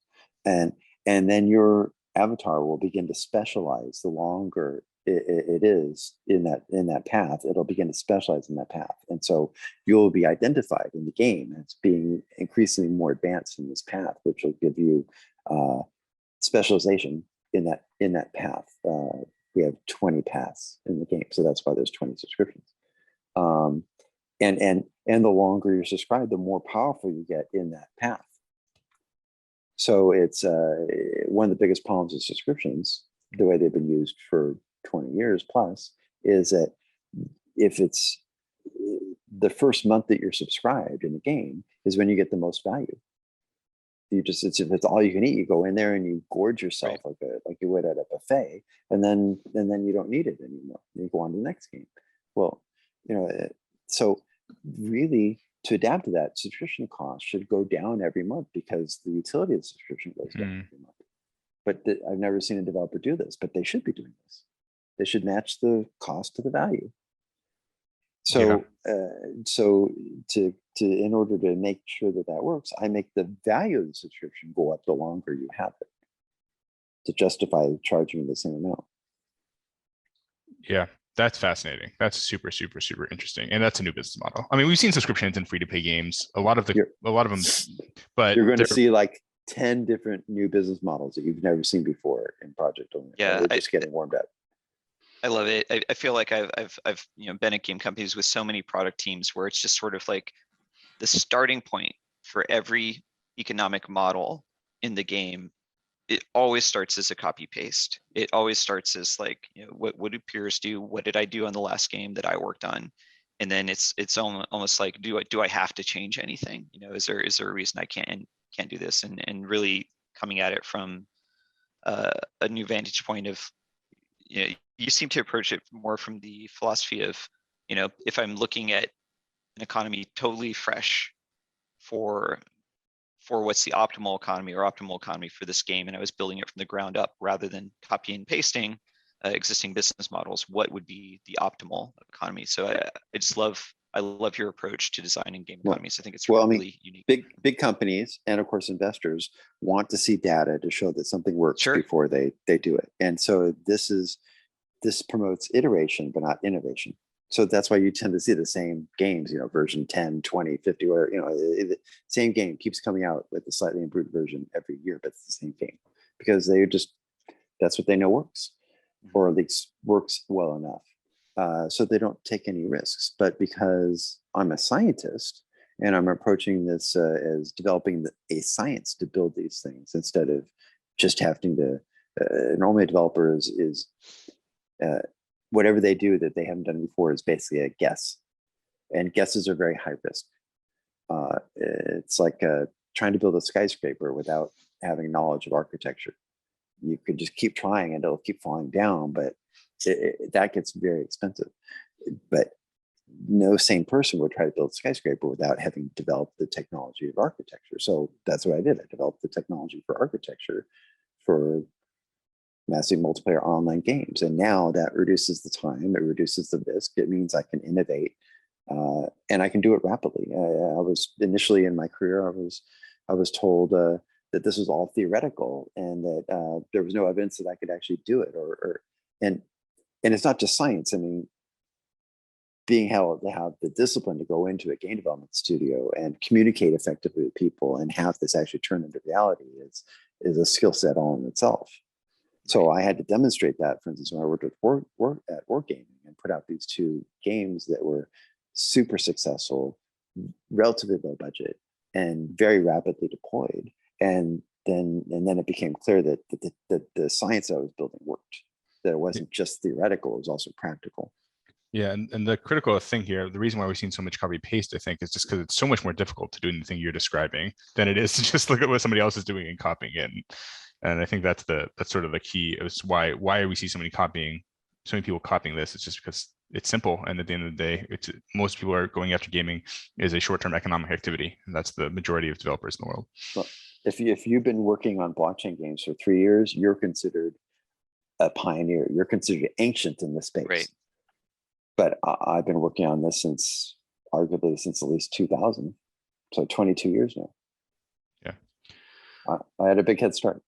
And then your avatar will begin to specialize the longer it is in that path. It'll begin to specialize in that path. And so you'll be identified in the game as being increasingly more advanced in this path, which will give you specialization in that path. We have 20 paths in the game. So that's why there's 20 subscriptions. And the longer you're subscribed, the more powerful you get in that path. So it's one of the biggest problems with subscriptions, the way they've been used for 20 years plus, is that if it's the first month that you're subscribed in the game is when you get the most value. If it's all you can eat, you go in there and you gorge yourself like you would at a buffet, and then you don't need it anymore. You go on to the next game. Well, so really, to adapt to that, subscription cost should go down every month because the utility of the subscription goes down every month. But I've never seen a developer do this, but they should be doing this. They should match the cost to the value. So, in order to make sure that works, I make the value of the subscription go up the longer you have it to justify charging the same amount. Yeah. That's fascinating. That's super, super, super interesting. And that's a new business model. I mean, we've seen subscriptions in free-to-play games. A lot of them, but you're going to see like 10 different new business models that you've never seen before in Project Loon. Yeah, they're just getting warmed up. I love it. I feel like I've been at game companies with so many product teams where it's just sort of like the starting point for every economic model in the game. It always starts as a copy paste. It always starts as like, what do peers do? What did I do on the last game that I worked on? And then it's almost like, do I have to change anything? Is there a reason I can't do this? And really coming at it from a new vantage point of, you seem to approach it more from the philosophy of, if I'm looking at an economy totally fresh for what's the optimal economy for this game, and I was building it from the ground up rather than copy and pasting, existing business models, what would be the optimal economy? So I love your approach to designing game economies. I think it's really unique. Big companies and of course investors want to see data to show that something works before they do it. And so this promotes iteration, but not innovation. So that's why you tend to see the same games, version 10, 20, 50, where, the same game keeps coming out with a slightly improved version every year, but it's the same game because that's what they know works, or at least works well enough. So they don't take any risks. But because I'm a scientist and I'm approaching this as developing a science to build these things instead of just having to, normally a developer is whatever they do that they haven't done before is basically a guess. And guesses are very high risk. It's like trying to build a skyscraper without having knowledge of architecture. You could just keep trying and it'll keep falling down, but that gets very expensive. But no sane person would try to build a skyscraper without having developed the technology of architecture. So that's what I did. I developed the technology for architecture for massive multiplayer online games. And now that reduces the time, it reduces the risk. It means I can innovate and I can do it rapidly. I was initially in my career, I was told that this was all theoretical and that there was no evidence that I could actually do it. And it's not just science. I mean, being able to have the discipline to go into a game development studio and communicate effectively with people and have this actually turn into reality is a skill set all in itself. So I had to demonstrate that, for instance, when I worked at Wargaming and put out these two games that were super successful, relatively low budget, and very rapidly deployed. And then it became clear that the science I was building worked, that it wasn't just theoretical, it was also practical. Yeah, and the critical thing here, the reason why we've seen so much copy paste, I think, is just because it's so much more difficult to do anything you're describing than it is to just look at what somebody else is doing and copying it. And I think that's sort of the key. It's why we see so many people copying this. It's just because it's simple, and at the end of the day, most people are going after gaming is a short-term economic activity, and that's the majority of developers in the world. Well, if you've been working on blockchain games for 3 years, you're considered a pioneer. You're considered ancient in this space. Right. But I've been working on this arguably since at least 2000, so 22 years now. Yeah, I had a big head start.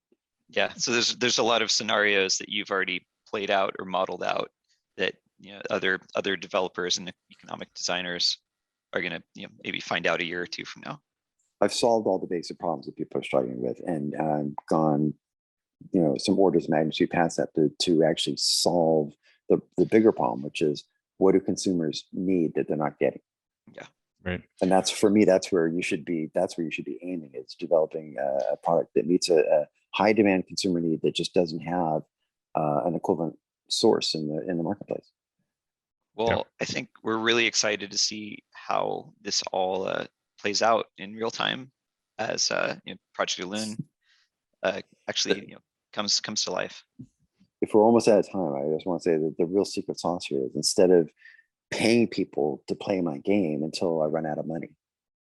Yeah, so there's a lot of scenarios that you've already played out or modeled out that other developers and economic designers are going to maybe find out a year or two from now. I've solved all the basic problems that people are struggling with, and gone some orders of magnitude past that to actually solve the bigger problem, which is, what do consumers need that they're not getting? Yeah. Right. And that's, for me, that's where you should be aiming. It's developing a product that meets a high demand consumer need that just doesn't have an equivalent source in the marketplace. Well, Yeah. I think we're really excited to see how this all plays out in real time as Project Loon actually comes to life. If we're almost out of time, I just want to say that the real secret sauce here is, instead of paying people to play my game until I run out of money,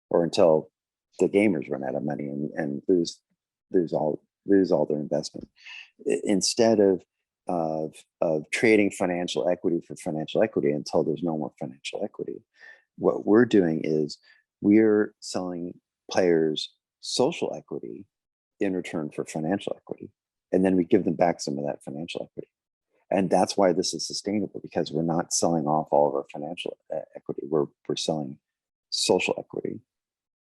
or until the gamers run out of money and lose all their investment, instead of trading financial equity for financial equity until there's no more financial equity, what we're doing is we're selling players social equity in return for financial equity. And then we give them back some of that financial equity. And that's why this is sustainable, because we're not selling off all of our financial equity. We're selling social equity.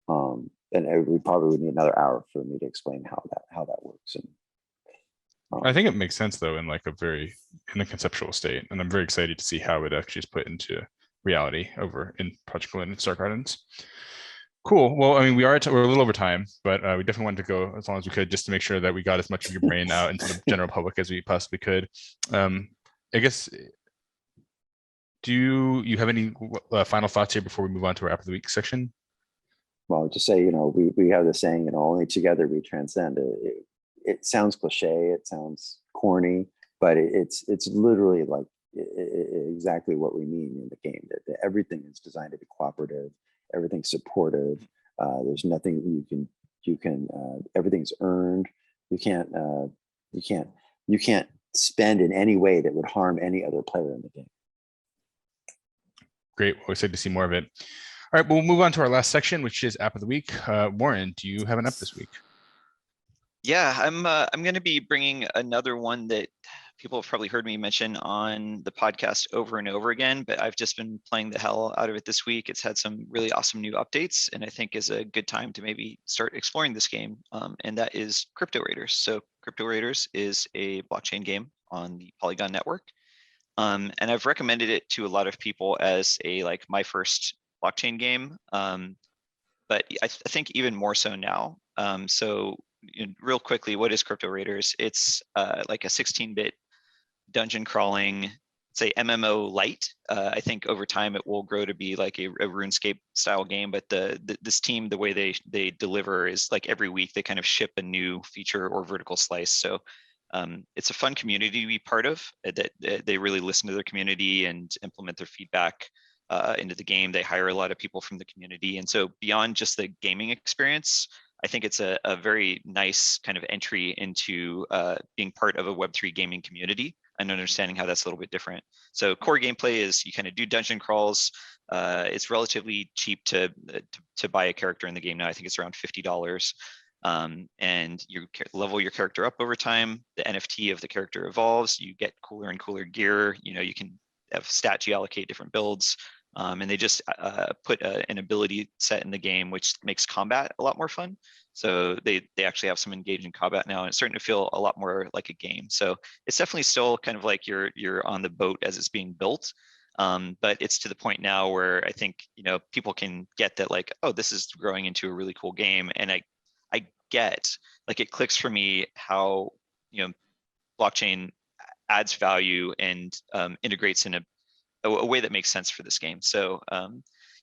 And we probably would need another hour for me to explain how that works. And I think it makes sense, though, in a conceptual state. And I'm very excited to see how it actually is put into reality over in Project Loon and StarGardens. Cool. Well, I mean, we're a little over time, but we definitely wanted to go as long as we could, just to make sure that we got as much of your brain out into the general public as we possibly could. I guess, do you have any final thoughts here before we move on to our app of the week section? Well, just say, we have the saying, only together we transcend. It sounds cliche, it sounds corny, but it's literally like exactly what we mean in the game. That everything is designed to be cooperative. Everything's supportive. There's nothing you can. Everything's earned. You can't spend in any way that would harm any other player in the game. Great. Well, we're excited to see more of it. All right, well, we'll move on to our last section, which is app of the week. Warren, do you have an app this week? Yeah, I'm going to be bringing another one that people have probably heard me mention on the podcast over and over again, but I've just been playing the hell out of it this week. It's had some really awesome new updates, and I think is a good time to maybe start exploring this game, and that is Crypto Raiders. So Crypto Raiders is a blockchain game on the Polygon network, and I've recommended it to a lot of people as a like my first blockchain game, but I think even more so now. So real quickly, what is Crypto Raiders? It's like a 16-bit dungeon crawling, say MMO light. I think over time it will grow to be like a RuneScape style game, but this team, the way they deliver is like every week they kind of ship a new feature or vertical slice. So it's a fun community to be part of, that they really listen to their community and implement their feedback into the game. They hire a lot of people from the community. And so beyond just the gaming experience, I think it's a very nice kind of entry into being part of a Web3 gaming community and understanding how that's a little bit different. So core gameplay is you kind of do dungeon crawls. It's relatively cheap to buy a character in the game now. I think it's around $50. And you level your character up over time. The NFT of the character evolves. You get cooler and cooler gear. You can have stat geallocate different builds. And they just put an ability set in the game, which makes combat a lot more fun. So they actually have some engaging combat now, and it's starting to feel a lot more like a game. So it's definitely still kind of like you're on the boat as it's being built. But it's to the point now where I think, people can get that like, oh, this is growing into a really cool game. And I get, like, it clicks for me how, blockchain adds value and integrates in a way that makes sense for this game. So,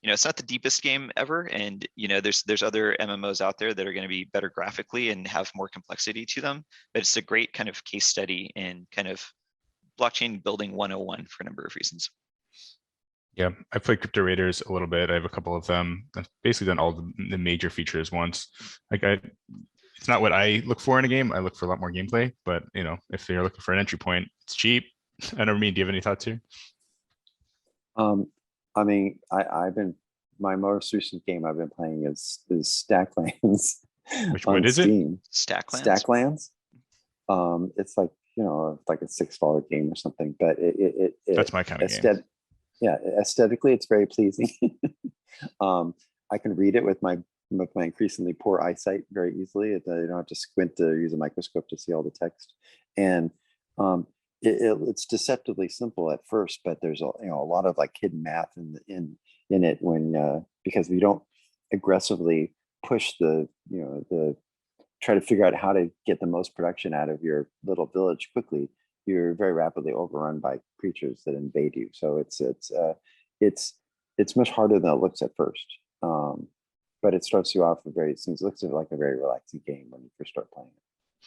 it's not the deepest game ever. And, there's other MMOs out there that are going to be better graphically and have more complexity to them, but it's a great kind of case study in kind of blockchain building 101 for a number of reasons. Yeah, I played Crypto Raiders a little bit. I have a couple of them. I've basically done all the major features once. It's not what I look for in a game. I look for a lot more gameplay, but if you're looking for an entry point, it's cheap. I don't mean, do you have any thoughts here? I mean, I've been, my most recent game I've been playing is Stacklands. Which one is Steam. It? Stacklands. It's like, like a $6 game or something, but that's my kind of game. Yeah, aesthetically, it's very pleasing. I can read it with my increasingly poor eyesight very easily. You don't have to squint to use a microscope to see all the text, and it's deceptively simple at first. But there's a lot of like hidden math in it when because we don't aggressively push the try to figure out how to get the most production out of your little village quickly. You're very rapidly overrun by creatures that invade you. So it's much harder than it looks at first. But it starts you off it looks like a very relaxing game when you first start playing it.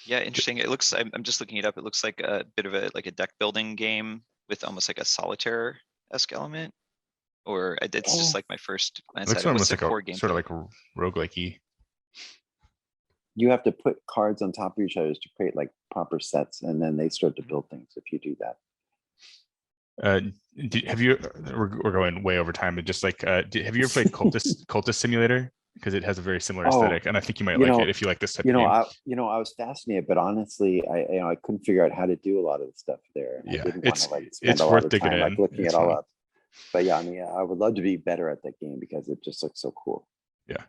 Yeah, interesting. It looks, I'm just looking it up. It looks like a bit of a deck building game with almost like a solitaire-esque element. Or it's just like my first glance at it. What's the core game? Sort of like roguelike-y. You have to put cards on top of each other to create like proper sets, and then they start to build things if you do that. We're going way over time, but just like, have you ever played Cultist Simulator? Because it has a very similar aesthetic, and I think you might like it if you like this type of game. I was fascinated, but honestly, I couldn't figure out how to do a lot of the stuff there. And yeah, I didn't want to spend it's a lot worth of digging time in. like looking it all up. But yeah, I mean, I would love to be better at that game because it just looks so cool. Yeah,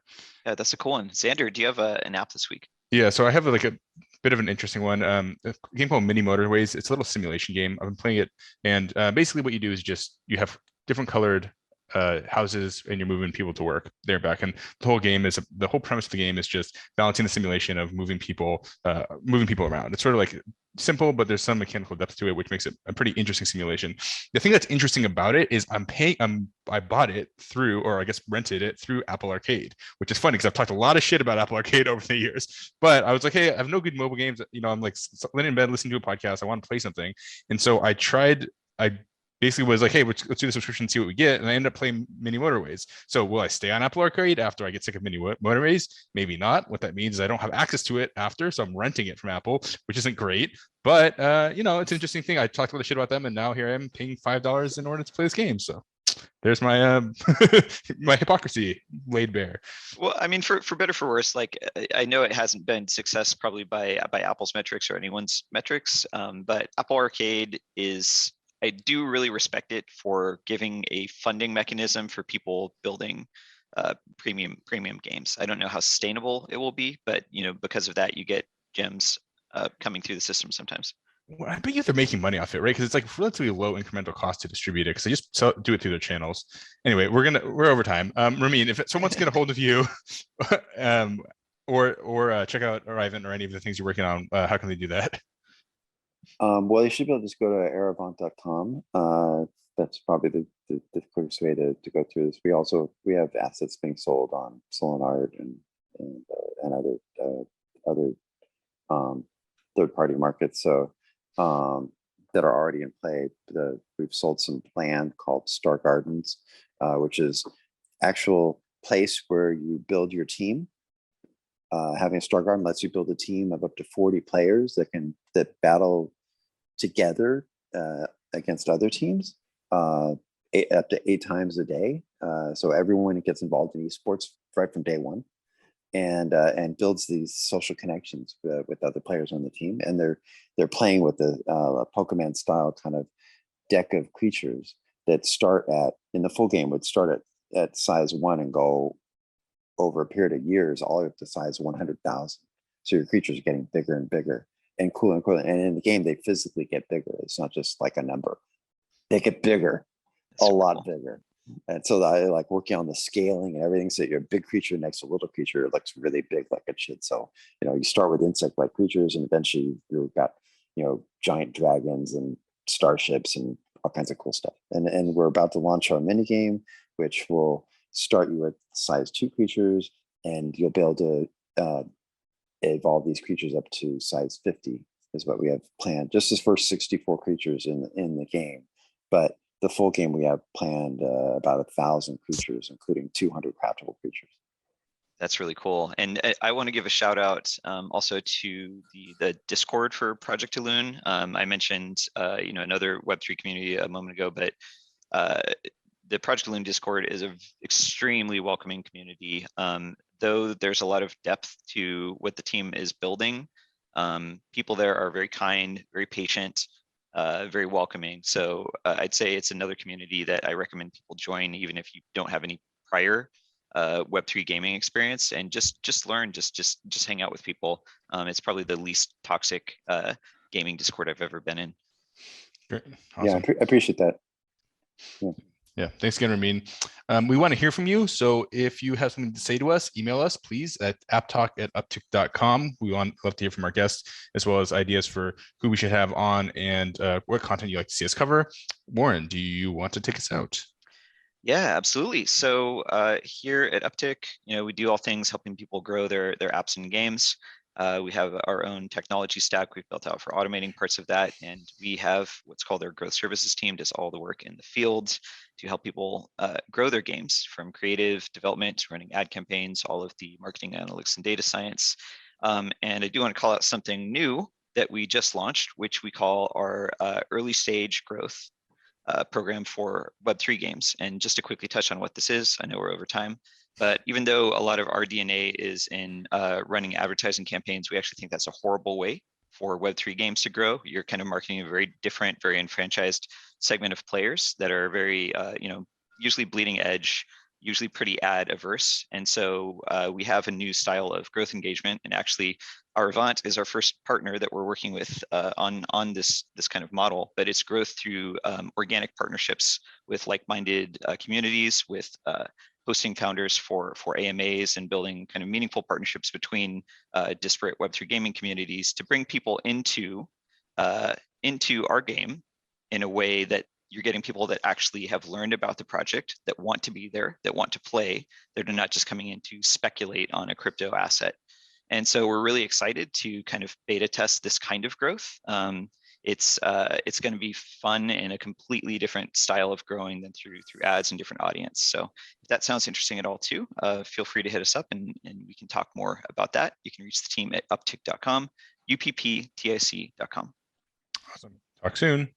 that's a cool one. Xander, do you have an app this week? Yeah, so I have like a bit of an interesting one. A game called Mini Motorways. It's a little simulation game. I've been playing it, and basically what you do is you have different colored houses, and you're moving people to work there and back. And the whole premise of the game is just balancing the simulation of moving people around. It's sort of like simple, but there's some mechanical depth to it, which makes it a pretty interesting simulation. The thing that's interesting about it is I bought it through, or I guess rented it through Apple Arcade, which is funny because I've talked a lot of shit about Apple Arcade over the years. But I was like, hey, I have no good mobile games. I'm like laying in bed, listening to a podcast. I want to play something, and so I basically was like, hey, let's do the subscription, see what we get. And I ended up playing Mini Motorways. So will I stay on Apple Arcade after I get sick of Mini Motorways? Maybe not. What that means is I don't have access to it after, so I'm renting it from Apple, which isn't great. But you know, it's an interesting thing. I talked a lot of shit about them, and now here I am paying $5 in order to play this game. So there's my my hypocrisy laid bare. Well, I mean, for better for worse, like I know it hasn't been success probably by Apple's metrics or anyone's metrics, but Apple Arcade is, I do really respect it for giving a funding mechanism for people building premium games. I don't know how sustainable it will be, but you know, because of that, you get gems coming through the system sometimes. Well, I bet you they're making money off it, right? Because it's like relatively low incremental cost to distribute it because they just do it through their channels. Anyway, we're over time. Ramin, if someone's get a hold of you, or check out Arrivant or any of the things you're working on, how can they do that? Well, you should be able to just go to arrivant.com. That's probably the quickest way to go through this. We have assets being sold on Solinart and other third-party markets. So that are already in play. We've sold some land called StarGardens, which is actual place where you build your team. Having a StarGarden lets you build a team of up to 40 players that battle together against other teams up to 8 times a day. So everyone gets involved in esports right from day one, and builds these social connections with other players on the team. And they're playing with a Pokemon style kind of deck of creatures that start in the full game would start at size 1 and go over a period of years all the way up to size 100,000. So your creatures are getting bigger and bigger and cooler and cooler. And in the game, they physically get bigger. It's not just like a number. They get bigger, a lot bigger. And so I like working on the scaling and everything. So you're a big creature next to a little creature, it looks really big like it should. So, you know, you start with insect-like creatures and eventually you've got, you know, giant dragons and starships and all kinds of cool stuff. And we're about to launch our mini game, which will start you with size 2 creatures, and you'll be able to evolve these creatures up to size 50 is what we have planned. Just as first 64 creatures in the game, but the full game we have planned about 1,000 creatures, including 200 craftable creatures. That's really cool. And I want to give a shout out also to the Discord for Project Elune. I mentioned you know, another Web3 community a moment ago, but the Project Elune Discord is an extremely welcoming community. Though there's a lot of depth to what the team is building, people there are very kind, very patient, very welcoming. So I'd say it's another community that I recommend people join, even if you don't have any prior Web3 gaming experience, and just learn, just hang out with people. It's probably the least toxic gaming Discord I've ever been in. Great. Awesome. Yeah, I appreciate that. Yeah, thanks again, Ramin. We want to hear from you. So if you have something to say to us, email us, please, at apptalk@uptick.com. We love to hear from our guests, as well as ideas for who we should have on and what content you'd like to see us cover. Warren, do you want to take us out? Yeah, absolutely. So here at Uptick, you know, we do all things helping people grow their apps and games. We have our own technology stack we've built out for automating parts of that. And we have what's called our growth services team, does all the work in the field to help people grow their games, from creative development, running ad campaigns, all of the marketing analytics and data science. And I do want to call out something new that we just launched, which we call our early stage growth program for Web3 games. And just to quickly touch on what this is, I know we're over time, but even though a lot of our DNA is in running advertising campaigns, we actually think that's a horrible way for Web3 games to grow. You're kind of marketing a very different, very enfranchised segment of players that are very, you know, usually bleeding edge, usually pretty ad averse. And so we have a new style of growth engagement, and actually Arrivant is our first partner that we're working with on this kind of model, but it's growth through organic partnerships with like-minded communities, with hosting founders for AMAs, and building kind of meaningful partnerships between disparate Web3 gaming communities to bring people into our game in a way that you're getting people that actually have learned about the project, that want to be there, that want to play. They're not just coming in to speculate on a crypto asset. And so we're really excited to kind of beta test this kind of growth. it's going to be fun and a completely different style of growing than through ads and different audience. So if that sounds interesting at all too, feel free to hit us up and we can talk more about that. You can reach the team at uptick.com, upptic.com. Awesome. Talk soon.